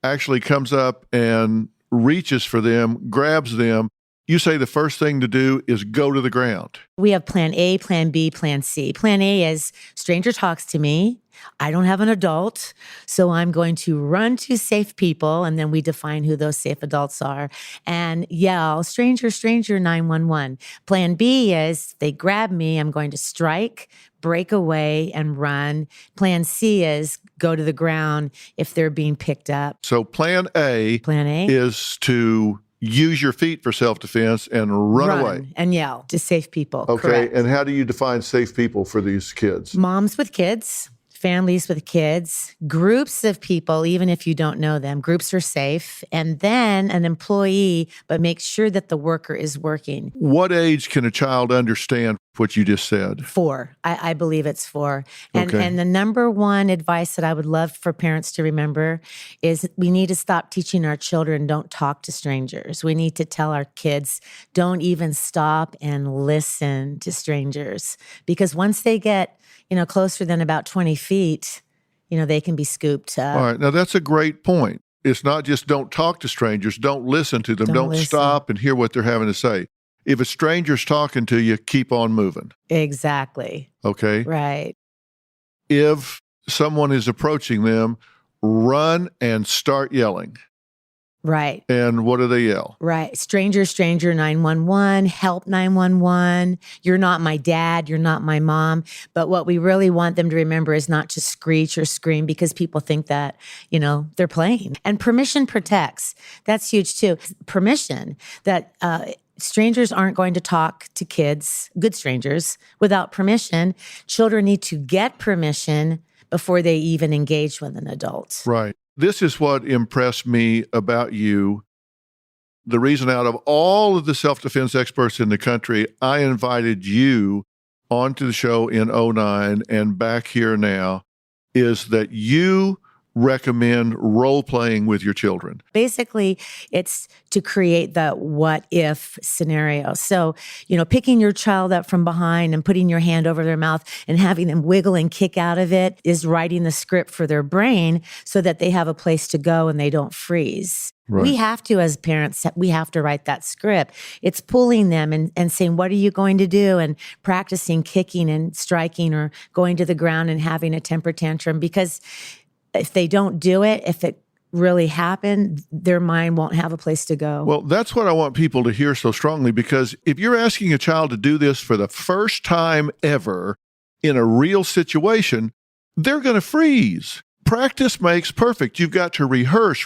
actually comes up and reaches for them, grabs them, you say the first thing to do is go to the ground. We have plan A, plan B, plan C. Plan A is stranger talks to me. I don't have an adult, so I'm going to run to safe people, and then we define who those safe adults are, and yell, stranger, stranger, 911. Plan B is they grab me, I'm going to strike, break away, and run. Plan C is go to the ground if they're being picked up. So plan A is to use your feet for self-defense and run away. And yell to safe people. Okay. Correct. And how do you define safe people for these kids? Moms with kids, families with kids, groups of people, even if you don't know them, groups are safe. And then an employee, but make sure that the worker is working. What age can a child understand what you just said? 4. I believe it's 4. And, Okay. and the number one advice that I would love for parents to remember is we need to stop teaching our children don't talk to strangers. We need to tell our kids don't even stop and listen to strangers. Because once they get closer than about 20 feet, they can be scooped up. All right. Now, that's a great point. It's not just don't talk to strangers, don't listen to them, don't listen. stop and hear what they're having to say. If a stranger's talking to you, keep on moving. Exactly. Okay? Right. If someone is approaching them, run and start yelling. Right. And what do they yell? Right. Stranger, stranger, 911, help 911. You're not my dad. You're not my mom. But what we really want them to remember is not to screech or scream because people think that, they're playing. And permission protects. That's huge too. Permission that, strangers aren't going to talk to kids, good strangers, without permission. Children need to get permission before they even engage with an adult. Right. This is what impressed me about you. The reason out of all of the self-defense experts in the country, I invited you onto the show in 2009 and back here now is that you recommend role-playing with your children? Basically, it's to create the what if scenario. So, picking your child up from behind and putting your hand over their mouth and having them wiggle and kick out of it is writing the script for their brain so that they have a place to go and they don't freeze. Right. We have to, as parents, we have to write that script. It's pulling them and saying, what are you going to do? And practicing kicking and striking or going to the ground and having a temper tantrum. Because if they don't do it, if it really happened, their mind won't have a place to go. Well, that's what I want people to hear so strongly, because if you're asking a child to do this for the first time ever in a real situation, they're going to freeze. Practice makes perfect. You've got to rehearse.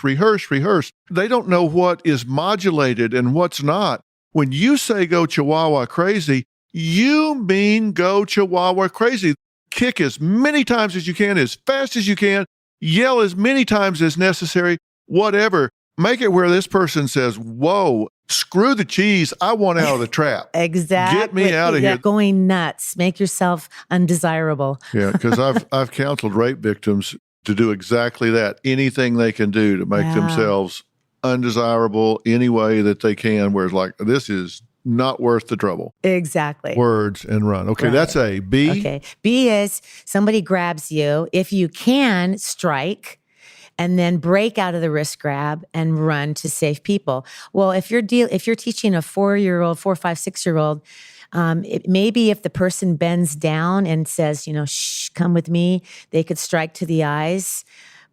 They don't know what is modulated and what's not. When you say go Chihuahua crazy, you mean go Chihuahua crazy. Kick as many times as you can, as fast as you can. Yell as many times as necessary, whatever. Make it where this person says, whoa, screw the cheese. I want out of the trap. Exactly. Get me out of here. Going nuts. Make yourself undesirable. Yeah, because I've counseled rape victims to do exactly that. Anything they can do to make themselves undesirable any way that they can, where it's like, this is not worth the trouble. Exactly. Words and run. Okay, right. That's A. B? Okay. B is somebody grabs you. If you can, strike and then break out of the wrist grab and run to save people. Well, if you're teaching a 4-year-old, 4, 5, 6-year-old, maybe if the person bends down and says, shh, come with me, they could strike to the eyes.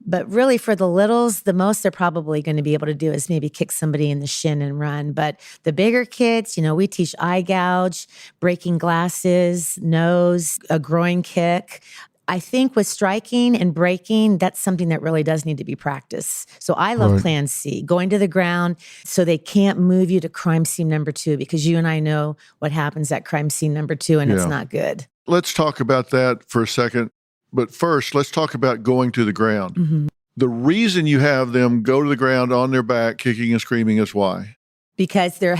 But really for the littles, the most they're probably going to be able to do is maybe kick somebody in the shin and run. But the bigger kids, we teach eye gouge, breaking glasses, nose, a groin kick. I think with striking and breaking, that's something that really does need to be practiced. So I love Plan C, going to the ground so they can't move you to crime scene number 2, because you and I know what happens at crime scene number 2, and it's not good. Let's talk about that for a second. But first, let's talk about going to the ground. Mm-hmm. The reason you have them go to the ground on their back, kicking and screaming, is why? Because they're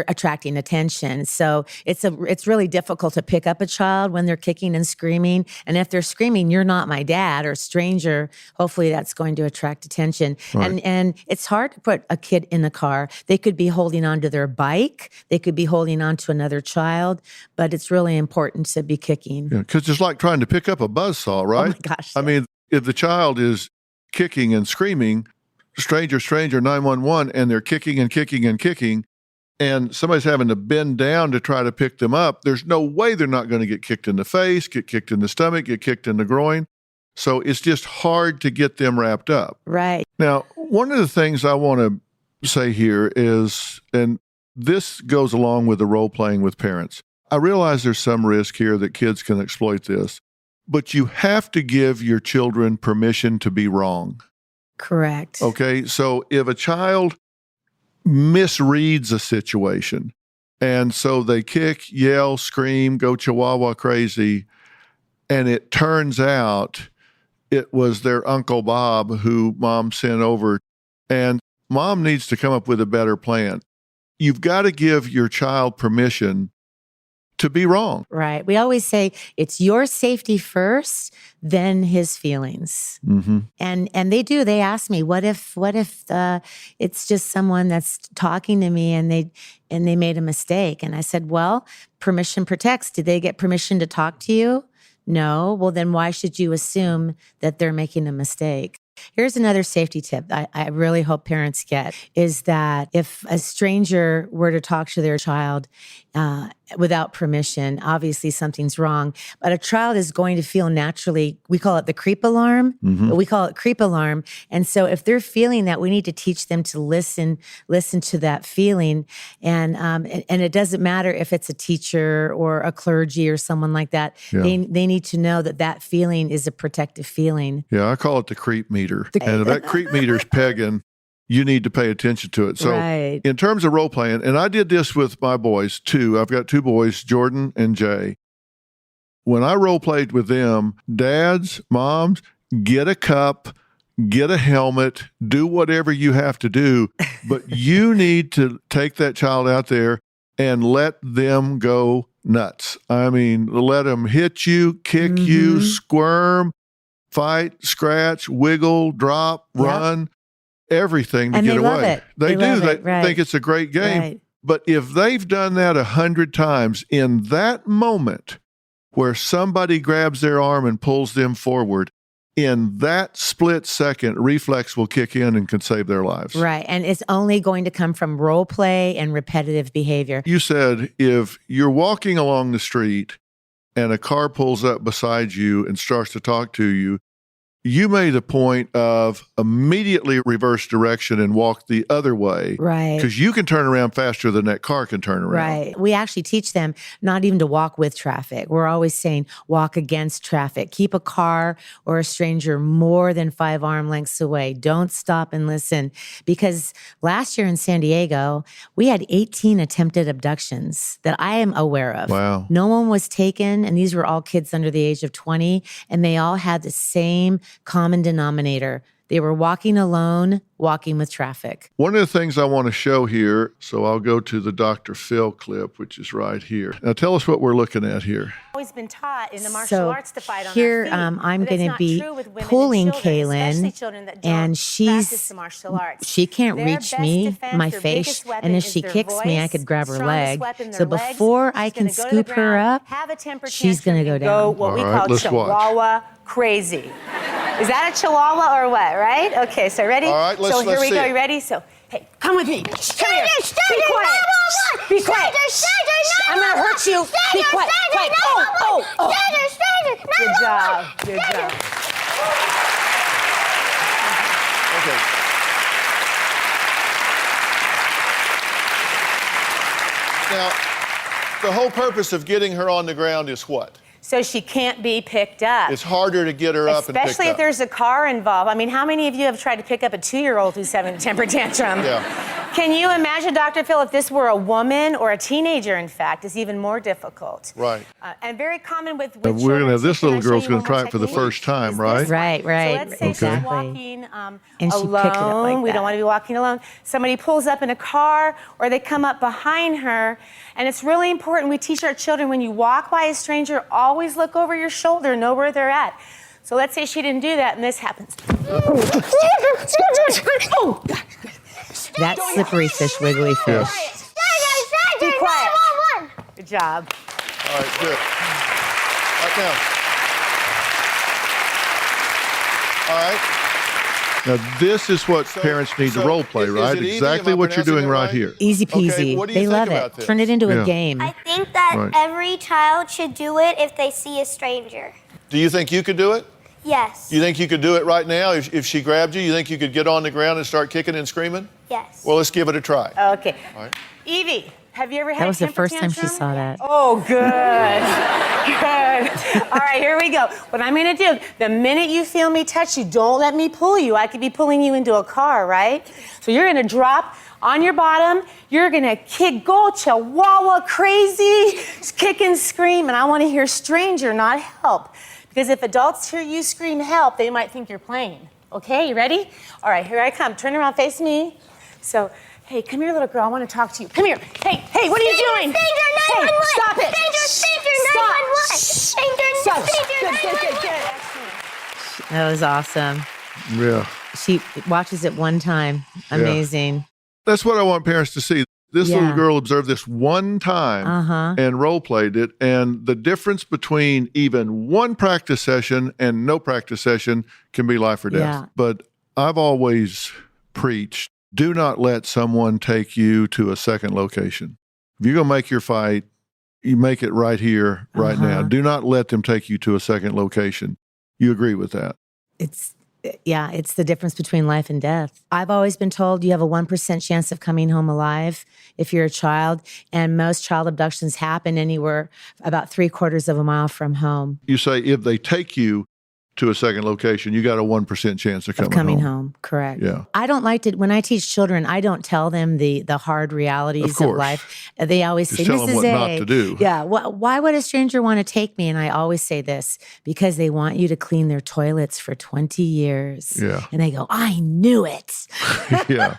attracting attention. So it's really difficult to pick up a child when they're kicking and screaming. And if they're screaming, "You're not my dad," or "stranger," hopefully that's going to attract attention. Right. And it's hard to put a kid in the car. They could be holding onto their bike. They could be holding onto another child. But it's really important to be kicking. Yeah, because it's like trying to pick up a buzzsaw, right? Oh my gosh. I mean, if the child is kicking and screaming, stranger, 911, and they're kicking and kicking and kicking, and somebody's having to bend down to try to pick them up, there's no way they're not going to get kicked in the face, get kicked in the stomach, get kicked in the groin. So it's just hard to get them wrapped up. Right. Now, one of the things I want to say here is, and this goes along with the role playing with parents, I realize there's some risk here that kids can exploit this, but you have to give your children permission to be wrong. Correct. Okay, so if a child misreads a situation, and so they kick, yell, scream, go Chihuahua crazy, and it turns out it was their Uncle Bob who mom sent over, and mom needs to come up with a better plan. You've got to give your child permission to be wrong. Right. We always say it's your safety first, then his feelings. Mm-hmm. And they do. They ask me, what if it's just someone that's talking to me and they made a mistake? And I said, well, permission protects. Did they get permission to talk to you? No. Well, then why should you assume that they're making a mistake? Here's another safety tip I really hope parents get, is that if a stranger were to talk to their child without permission, obviously something's wrong. But a child is going to feel naturally, we call it the creep alarm, but we call it creep alarm. And so if they're feeling that, we need to teach them to listen to that feeling. And it doesn't matter if it's a teacher or a clergy or someone like that. Yeah. They need to know that feeling is a protective feeling. Yeah, I call it the creep meter. And if that creep meter's pegging, you need to pay attention to it. So in terms of role playing, and I did this with my boys too. I've got 2 boys, Jordan and Jay. When I role played with them, dads, moms, get a cup, get a helmet, do whatever you have to do, but you need to take that child out there and let them go nuts. I mean, let them hit you, kick you, squirm, fight, scratch, wiggle, drop, run, everything to And get they away. love it. They do. love They it. Right. think it's a great game. Right. But if they've done that 100 times, in that moment where somebody grabs their arm and pulls them forward, in that split second, reflex will kick in and can save their lives. Right. And it's only going to come from role play and repetitive behavior. You said if you're walking along the street and a car pulls up beside you and starts to talk to you, you made a point of immediately reverse direction and walk the other way. Right. Because you can turn around faster than that car can turn around. Right. We actually teach them not even to walk with traffic. We're always saying walk against traffic. Keep a car or a stranger more than 5 arm lengths away. Don't stop and listen. Because last year in San Diego, we had 18 attempted abductions that I am aware of. Wow. No one was taken, and these were all kids under the age of 20, and they all had the same common denominator. They were walking alone, walking with traffic. One of the things I want to show here, so I'll go to the Dr. Phil clip, which is right here. Now tell us what we're looking at here. Always been taught in the martial arts to fight on here, our feet. I'm But going it's to be not true with women and pulling children, especially Kaylin, children that don't and practice the martial arts. she can't Their reach best me, defense, my their face, biggest weapon and if is she their kicks me, I voice, could grab her strongest leg. weapon, So their legs. before I She's can gonna go to scoop the her ground, up, have a temper she's going to tantrum, go and down. what we All right, call let's watch. Chihuahua crazy. Is that a Chihuahua or what, right? Okay, so ready? All right, so here let's we see go. it. You ready? So, hey, come with me. Come here. Be quiet. Be quiet. I'm going to hurt you. Be quiet. Quiet. Oh. Good job. Good job. Okay. Now, the whole purpose of getting her on the ground is what? So she can't be picked up. It's harder to get her up and picked Especially if up. there's a car involved. I mean, how many of you have tried to pick up a 2-year-old who's having a temper tantrum? Yeah. Can you imagine, Dr. Phil, if this were a woman or a teenager, in fact, it's even more difficult. Right. And very common with We're children. gonna have this Can I little show girl's you gonna one more try it for the technique? first time, Is right? this one. Right. So let's say she's Exactly. walking And she alone. picked it up like We that. don't want to be walking alone. Somebody pulls up in a car or they come up behind her. And it's really important. We teach our children when you walk by a stranger, always look over your shoulder, know where they're at. So let's say she didn't do that and this happens. That slippery fish, wiggly fish. Be quiet. Good job. All right, good. Right now. All right. Now, this is what parents need to role play, is right? it easy? Exactly Am I what you're doing pronouncing it right right? here. Easy Okay, peasy. what do you They think love about it. this? Turn it into Yeah. a game. I think that Right. every child should do it if they see a stranger. Do you think you could do it? Yes. You think you could do it right now if she grabbed you? You think you could get on the ground and start kicking and screaming? Yes. Well, let's give it a try. Okay. All right. Evie, have you ever had That a was the temper first time she tantrum? saw that. Oh, good. Good. All right, here we go. What I'm going to do, the minute you feel me touch you, don't let me pull you. I could be pulling you into a car, right? So you're going to drop on your bottom. You're going to kick, go Chihuahua crazy, kick and scream. And I want to hear stranger, not help. Because if adults hear you scream help, they might think you're playing. Okay, you ready? All right, here I come. Turn around, face me. So, hey, come here, little girl. I want to talk to you. Come here. Hey, what are you doing? Stranger 911. Hey, stop it. Stranger 911. Stop. Stranger Good. 911. Excellent. That was awesome. Yeah. She watches it one time. Amazing. That's what I want parents to see. This Yeah. little girl observed this one time Uh-huh. and role played it. And the difference between even one practice session and no practice session can be life or death. Yeah. But I've always preached, do not let someone take you to a second location. If you're going to make your fight, you make it right here, right now. Uh-huh. Do not let them take you to a second location. You agree with that? It's the difference between life and death. I've always been told you have a 1% chance of coming home alive if you're a child, and most child abductions happen anywhere about 3/4 of a mile from home. You say if they take you to a second location, you got a 1% chance of coming home. Correct. Yeah. I don't like to, when I teach children, I don't tell them the hard realities of course. life. They always Just say, tell them Mrs. what A, not to do. Yeah. Why would a stranger want to take me? And I always say this, because they want you to clean their toilets for 20 years. Yeah. And they go, I knew it. Yeah.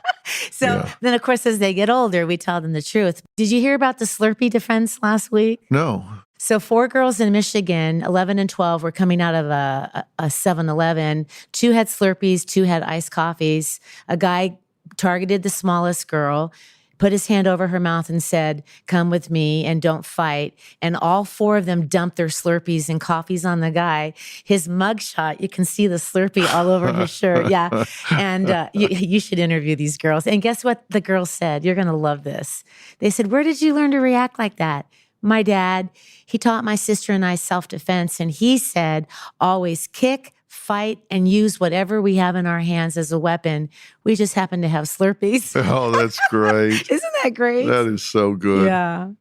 So Yeah. then, of course, as they get older, we tell them the truth. Did you hear about the Slurpee defense last week? No. So 4 girls in Michigan, 11 and 12, were coming out of a 7-Eleven. 2 had Slurpees, 2 had iced coffees. A guy targeted the smallest girl, put his hand over her mouth and said, "Come with me and don't fight." And all 4 of them dumped their Slurpees and coffees on the guy. His mugshot, you can see the Slurpee all over his shirt. Yeah. And you should interview these girls. And guess what the girls said? You're going to love this. They said, "Where did you learn to react like that?" "My dad, he taught my sister and I self-defense. And he said, always kick, fight, and use whatever we have in our hands as a weapon. We just happen to have Slurpees." Oh, that's great. Isn't that great? That is so good. Yeah.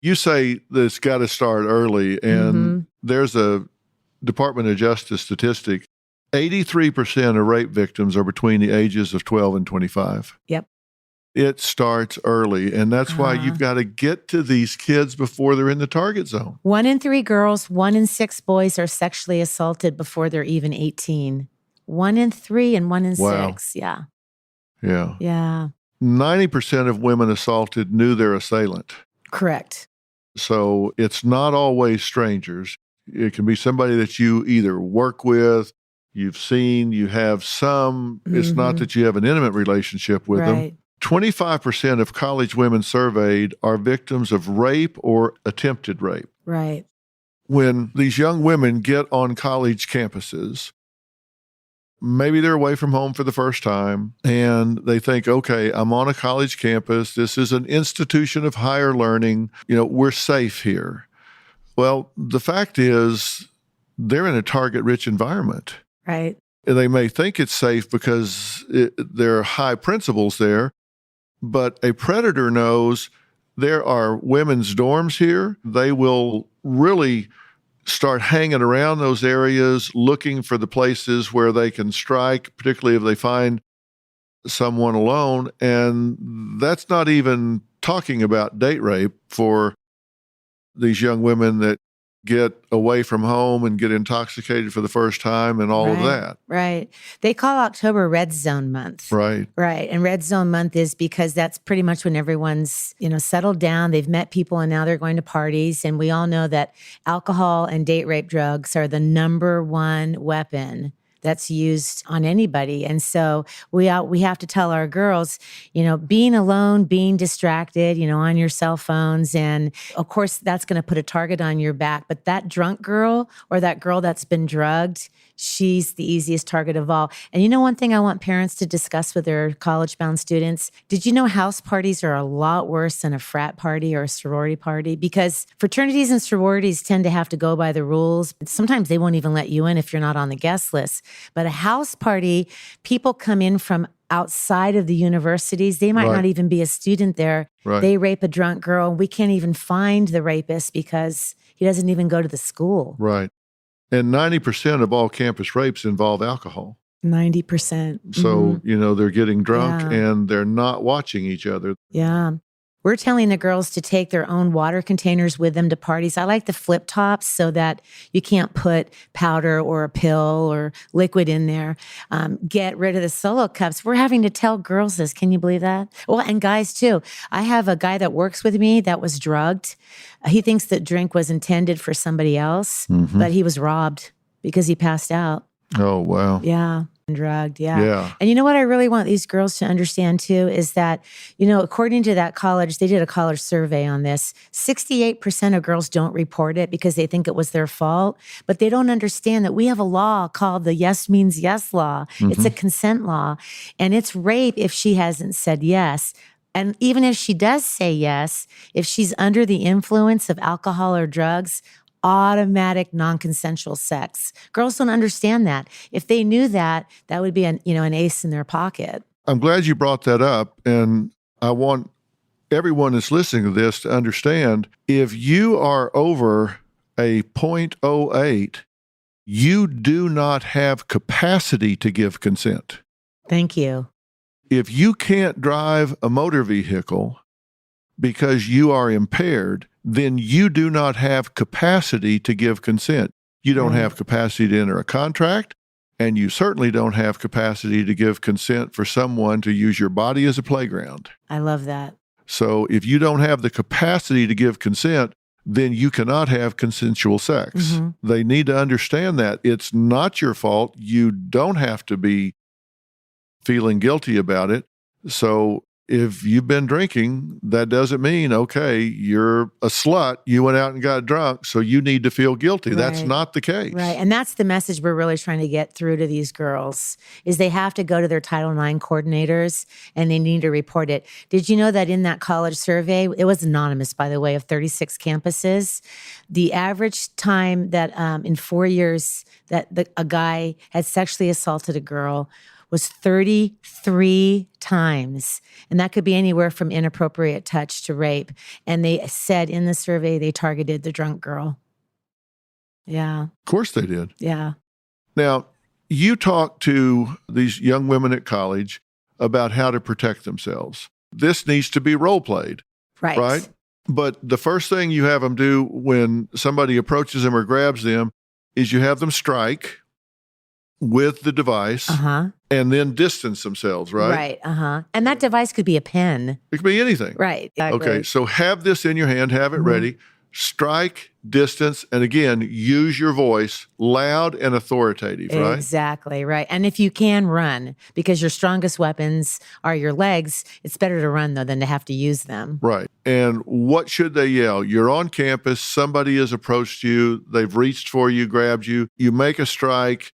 You say that it's got to start early, and there's a Department of Justice statistic. 83% of rape victims are between the ages of 12 and 25. Yep. It starts early, and that's why you've got to get to these kids before they're in the target zone. 1 in 3 girls, 1 in 6 boys are sexually assaulted before they're even 18. 1 in 3 and 1 in 6. Yeah. Yeah. Yeah. 90% of women assaulted knew their assailant. Correct. So it's not always strangers. It can be somebody that you either work with, you've seen, you have some. It's not that you have an intimate relationship with them. 25% of college women surveyed are victims of rape or attempted rape. Right. When these young women get on college campuses, maybe they're away from home for the first time and they think, okay, I'm on a college campus. This is an institution of higher learning. We're safe here. Well, the fact is they're in a target-rich environment. Right. They may think it's safe because there are high principles there. But a predator knows there are women's dorms here. They will really start hanging around those areas, looking for the places where they can strike, particularly if they find someone alone. And that's not even talking about date rape for these young women that get away from home and get intoxicated for the first time and all of that. Right. They call October Red Zone Month. Right. Right. And Red Zone Month is because that's pretty much when everyone's, settled down. They've met people and now they're going to parties. And we all know that alcohol and date rape drugs are the number one weapon that's used on anybody. And so we have to tell our girls, being alone, being distracted, on your cell phones. And of course, that's going to put a target on your back. But that drunk girl or that girl that's been drugged, she's the easiest target of all. And one thing I want parents to discuss with their college-bound students, did you know house parties are a lot worse than a frat party or a sorority party? Because fraternities and sororities tend to have to go by the rules. Sometimes they won't even let you in if you're not on the guest list. But a house party, people come in from outside of the universities. They might not even be a student there. Right. They rape a drunk girl. We can't even find the rapist because he doesn't even go to the school. Right. And 90% of all campus rapes involve alcohol. 90%. So, they're getting drunk and they're not watching each other. Yeah. We're telling the girls to take their own water containers with them to parties. I like the flip tops so that you can't put powder or a pill or liquid in there. Get rid of the solo cups. We're having to tell girls this. Can you believe that? Well, and guys too. I have a guy that works with me that was drugged. He thinks that drink was intended for somebody else, but he was robbed because he passed out. Oh, wow. Yeah. Drugged. Yeah. And what I really want these girls to understand too is that, according to that college, they did a college survey on this. 68% of girls don't report it because they think it was their fault, but they don't understand that we have a law called the yes means yes law. It's a consent law, and it's rape if she hasn't said yes. And even if she does say yes, if she's under the influence of alcohol or drugs, automatic non-consensual sex. Girls don't understand that. If they knew that, that would be an ace in their pocket. I'm glad you brought that up. And I want everyone that's listening to this to understand, if you are over a 0.08, you do not have capacity to give consent. Thank you. If you can't drive a motor vehicle because you are impaired, then you do not have capacity to give consent. You don't have capacity to enter a contract, and you certainly don't have capacity to give consent for someone to use your body as a playground. I love that. So if you don't have the capacity to give consent, then you cannot have consensual sex. They need to understand that it's not your fault. You don't have to be feeling guilty about it. So if you've been drinking, that doesn't mean, okay, you're a slut. You went out and got drunk, so you need to feel guilty. Right. That's not the case. Right. And that's the message we're really trying to get through to these girls is they have to go to their Title IX coordinators and they need to report it. Did you know that in that college survey, it was anonymous, by the way, of 36 campuses, the average time that in 4 years that a guy had sexually assaulted a girl was 33 times. And that could be anywhere from inappropriate touch to rape. And they said in the survey, they targeted the drunk girl. Yeah. Of course they did. Yeah. Now, you talk to these young women at college about how to protect themselves. This needs to be role played. Right? But the first thing you have them do when somebody approaches them or grabs them is you have them strike with the device and then distance themselves, right? Right. And that device could be a pen. It could be anything. Right. Exactly. Okay, so have this in your hand, have it ready, strike, distance, and again, use your voice, loud and authoritative, right? Exactly, right. And if you can run, because your strongest weapons are your legs, it's better to run, though, than to have to use them. Right. And what should they yell? You're on campus, somebody has approached you, they've reached for you, grabbed you, you make a strike,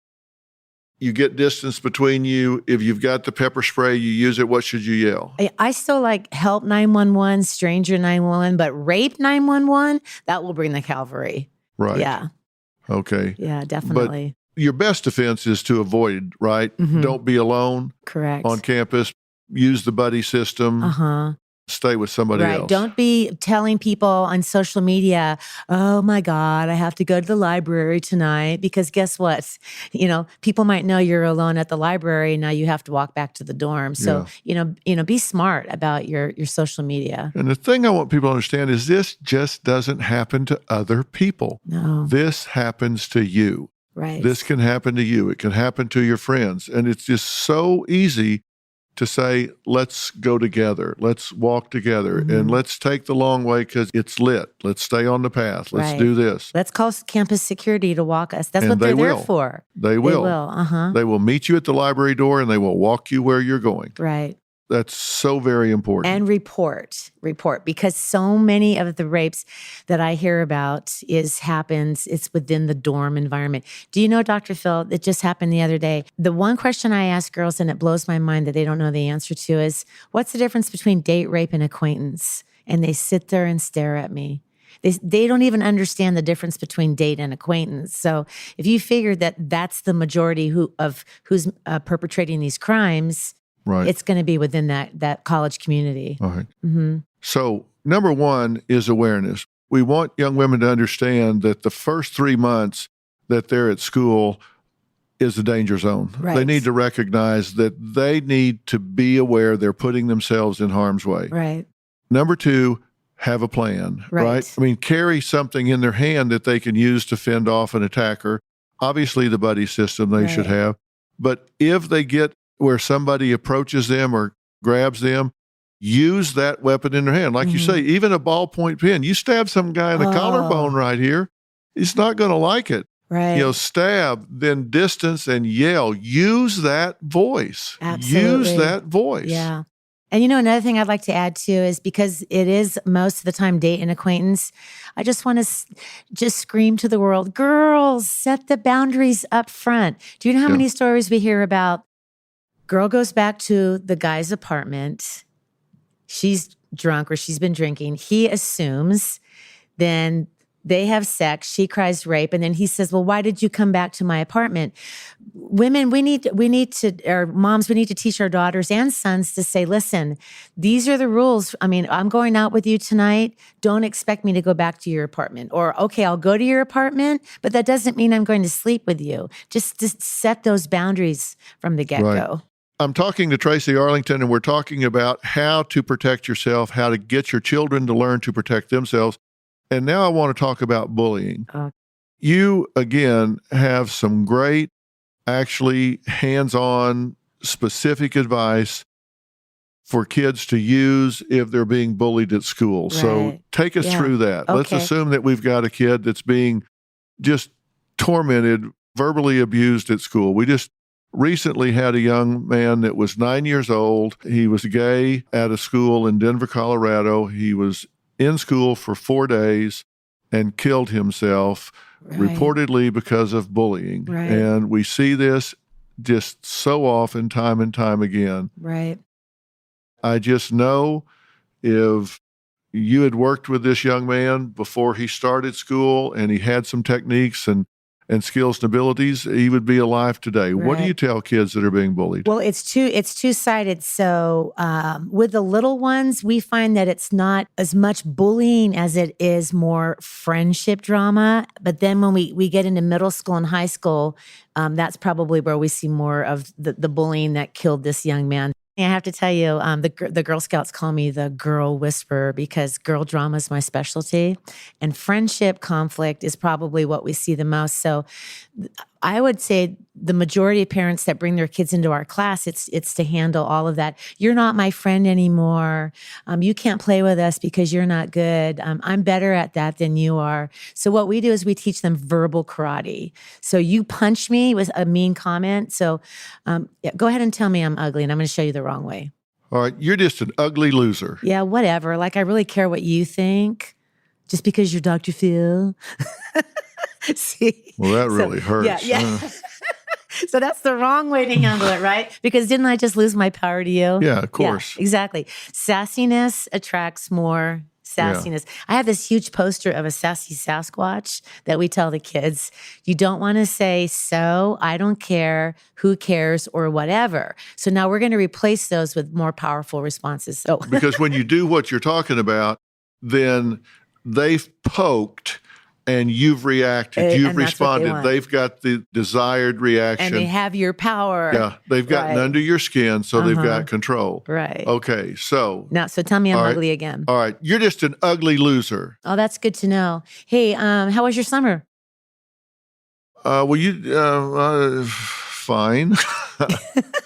you get distance between you. If you've got the pepper spray, you use it. What should you yell? I still like help 911, stranger 911, but rape 911, that will bring the cavalry. Right. Yeah. Okay. Yeah, definitely. But your best defense is to avoid, right? Don't be alone. Correct. On campus. Use the buddy system. Stay with somebody else. Don't be telling people on social media, oh my God, I have to go to the library tonight, because guess what? People might know you're alone at the library. Now you have to walk back to the dorm. So, be smart about your social media. And the thing I want people to understand is this just doesn't happen to other people. No. This happens to you. Right. This can happen to you. It can happen to your friends. And it's just so easy to say, let's go together, let's walk together, and let's take the long way because it's lit. Let's stay on the path. Let's do this. Let's call campus security to walk us. That's what they're there for. They will. They will meet you at the library door and they will walk you where you're going. Right. That's so very important. And report, because so many of the rapes that I hear about it's within the dorm environment. Do you know, Dr. Phil, it just happened the other day. The one question I ask girls, and it blows my mind that they don't know the answer to, is what's the difference between date rape and acquaintance? And they sit there and stare at me. They don't even understand the difference between date and acquaintance. So if you figure that that's the majority who's perpetrating these crimes, right, it's going to be within that college community. All right. So number one is awareness. We want young women to understand that the first 3 months that they're at school is a danger zone. Right. They need to recognize that they need to be aware they're putting themselves in harm's way. Right. Number two, have a plan, right? I mean, carry something in their hand that they can use to fend off an attacker. Obviously, the buddy system they should have. But if they get where somebody approaches them or grabs them, use that weapon in their hand. Like you say, even a ballpoint pen. You stab some guy in the collarbone right here, he's not going to like it. Right. Stab, then distance and yell. Use that voice. Absolutely. Use that voice. Yeah. And another thing I'd like to add too is because it is most of the time date and acquaintance, I just want to just scream to the world, girls, set the boundaries up front. Do you know how many stories we hear about? Girl goes back to the guy's apartment. She's drunk or she's been drinking. He assumes, then they have sex. She cries rape. And then he says, well, why did you come back to my apartment? Women, we need to, or moms, we need to teach our daughters and sons to say, listen, these are the rules. I mean, I'm going out with you tonight. Don't expect me to go back to your apartment. Or, okay, I'll go to your apartment, but that doesn't mean I'm going to sleep with you. Just set those boundaries from the get-go. Right. I'm talking to Tracie Arlington, and we're talking about how to protect yourself, how to get your children to learn to protect themselves. And now I want to talk about bullying. You, again, have some great, actually hands-on, specific advice for kids to use if they're being bullied at school. So Right. take us Yeah. through that. Let's Okay. assume that we've got a kid that's being just tormented, verbally abused at school. We just recently had a young man that was 9 years old. He was gay at a school in Denver, Colorado. He was in school for 4 days and killed himself, Right. reportedly because of bullying. Right. And we see this just so often, time and time again. Right. I just know if you had worked with this young man before he started school and he had some techniques and skills and abilities, he would be alive today. What do Right. you tell kids that are being bullied? Well, it's two-sided. So with the little ones, we find that it's not as much bullying as it is more friendship drama. But then when we get into middle school and high school, that's probably where we see more of the bullying that killed this young man. I have to tell you, the Girl Scouts call me the girl whisperer because girl drama is my specialty. And friendship conflict is probably what we see the most. So I would say the majority of parents that bring their kids into our class, it's to handle all of that. You're not my friend anymore. You can't play with us because you're not good. I'm better at that than you are. So what we do is we teach them verbal karate. So you punch me with a mean comment. So yeah, go ahead and tell me I'm ugly and I'm going to show you the wrong way. All right, you're just an ugly loser. Yeah, whatever. Like, I really care what you think just because you're Dr. Phil. See? Well, that really hurts. Yeah. So that's the wrong way to handle it, right? Because didn't I just lose my power to you? Yeah, of course. Yeah, exactly. Sassiness attracts more sassiness. I have this huge poster of a sassy Sasquatch that we tell the kids, you don't want to say, so, I don't care, who cares, or whatever. So now we're going to replace those with more powerful responses. So Because when you do what you're talking about, then they've poked and you've reacted, And you've that's what they responded. want. They've got the desired reaction. and they have your power. Yeah, they've gotten Right. under your skin, so they've Uh-huh. got control. Right. Okay, so Now, so tell me I'm All right. ugly again. all right, you're just an ugly loser. Oh, that's good to know. Hey, how was your summer? Well, you fine.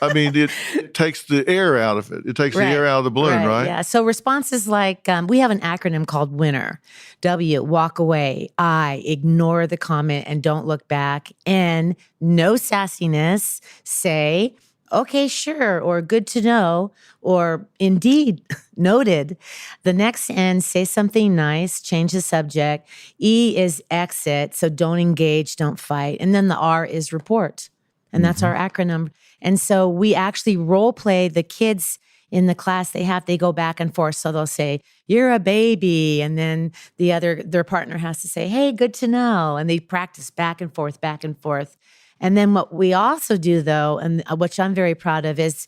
I mean, it takes the air out of it. It takes the Right. air out of the balloon, right? Yeah. So responses like, we have an acronym called WINNER. W, walk away. I, ignore the comment and don't look back. N, no sassiness. Say, okay, sure, or good to know, or indeed, noted. The next N, say something nice, change the subject. E is exit, so don't engage, don't fight. And then the R is report. And that's our acronym. And so we actually role play the kids in the class. They go back and forth. So they'll say, you're a baby. And then their partner has to say, hey, good to know. And they practice back and forth, back and forth. And then what we also do though, and which I'm very proud of is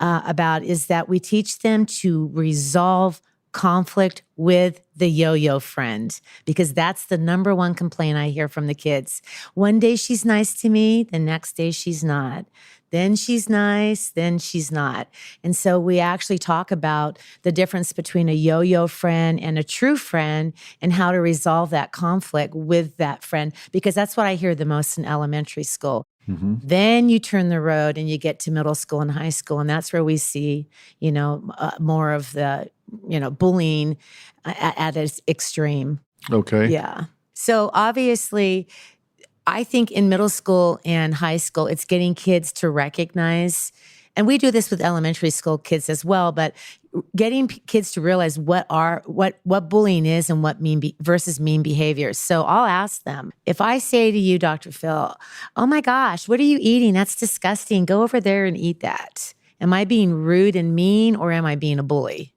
that we teach them to resolve conflict with the yo-yo friend, because that's the number one complaint I hear from the kids. One day she's nice to me, the next day she's not. Then she's nice, then she's not. And so we actually talk about the difference between a yo-yo friend and a true friend and how to resolve that conflict with that friend, because that's what I hear the most in elementary school. Mm-hmm. Then you turn the road and you get to middle school and high school, and that's where we see, more of the, bullying at its extreme. Okay. Yeah. So obviously, I think in middle school and high school, it's getting kids to recognize, and we do this with elementary school kids as well, but getting kids to realize what bullying is and what versus mean behaviors. So I'll ask them, if I say to you, Dr. Phil, oh my gosh, what are you eating? That's disgusting. Go over there and eat that. Am I being rude and mean, or am I being a bully?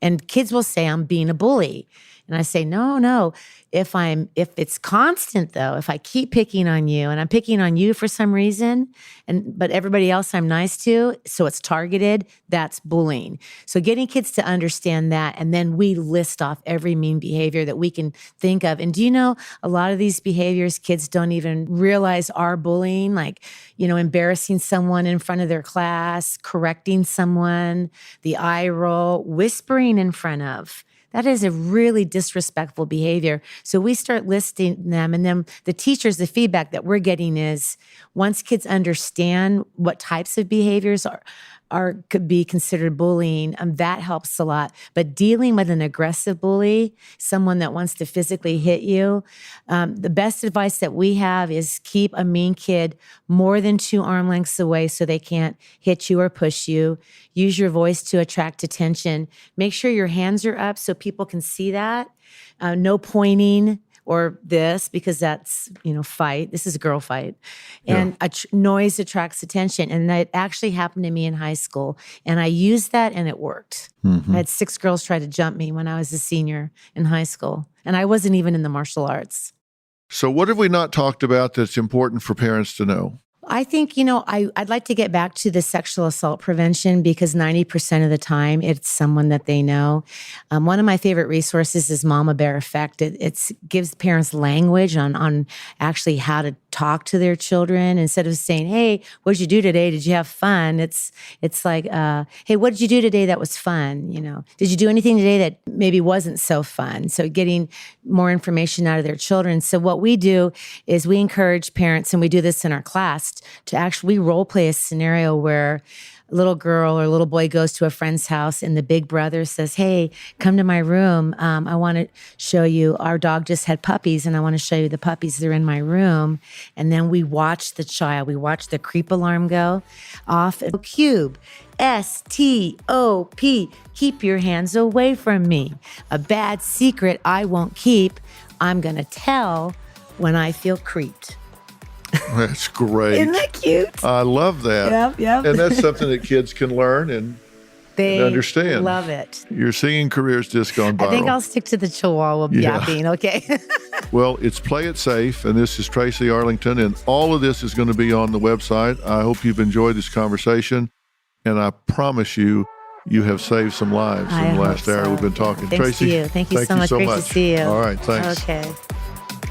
And kids will say, I'm being a bully. And I say, no. If it's constant though, if I keep picking on you and I'm picking on you for some reason, but everybody else I'm nice to, so it's targeted, that's bullying. So getting kids to understand that, and then we list off every mean behavior that we can think of. And do you know, a lot of these behaviors kids don't even realize are bullying, like, embarrassing someone in front of their class, correcting someone, the eye roll, whispering in front of. That is a really disrespectful behavior. So we start listing them, and then the feedback that we're getting is, once kids understand what types of behaviors could be considered bullying, that helps a lot. But dealing with an aggressive bully, someone that wants to physically hit you, the best advice that we have is keep a mean kid more than 2 arm lengths away so they can't hit you or push you. Use your voice to attract attention. Make sure your hands are up so people can see that. No pointing or this, because that's, fight. This is a girl fight. And noise attracts attention. And that actually happened to me in high school. And I used that and it worked. I had 6 girls try to jump me when I was a senior in high school. And I wasn't even in the martial arts. So what have we not talked about that's important for parents to know? I think, I'd like to get back to the sexual assault prevention because 90% of the time it's someone that they know. One of my favorite resources is Mama Bear Effect. It gives parents language on actually how to talk to their children instead of saying, hey, what did you do today? Did you have fun? It's like, hey, what did you do today that was fun? Did you do anything today that maybe wasn't so fun? So getting more information out of their children. So what we do is we encourage parents, and we do this in our class, to actually role play a scenario where a little girl or little boy goes to a friend's house and the big brother says, hey, come to my room. I want to show you, our dog just had puppies and I want to show you the puppies. They're in my room. And then we watch the child. We watch the creep alarm go off. Cube, S-T-O-P, keep your hands away from me. A bad secret I won't keep. I'm going to tell when I feel creeped. That's great. Isn't that cute? I love that. Yep. And that's something that kids can learn and understand. Love it. Your singing career's just gone viral. I think I'll stick to the Chihuahua yapping, okay? Well, it's Play It Safe, and this is Tracie Arlington, and all of this is going to be on the website. I hope you've enjoyed this conversation, and I promise you have saved some lives in the last hour we've been talking. Thanks Tracie, to you. Thank you so much. Great to see you. All right, thanks. Okay.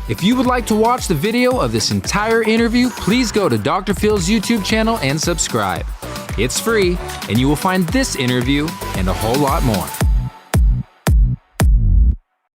If you would like to watch the video of this entire interview, please go to Dr. Phil's YouTube channel and subscribe. It's free, and you will find this interview and a whole lot more.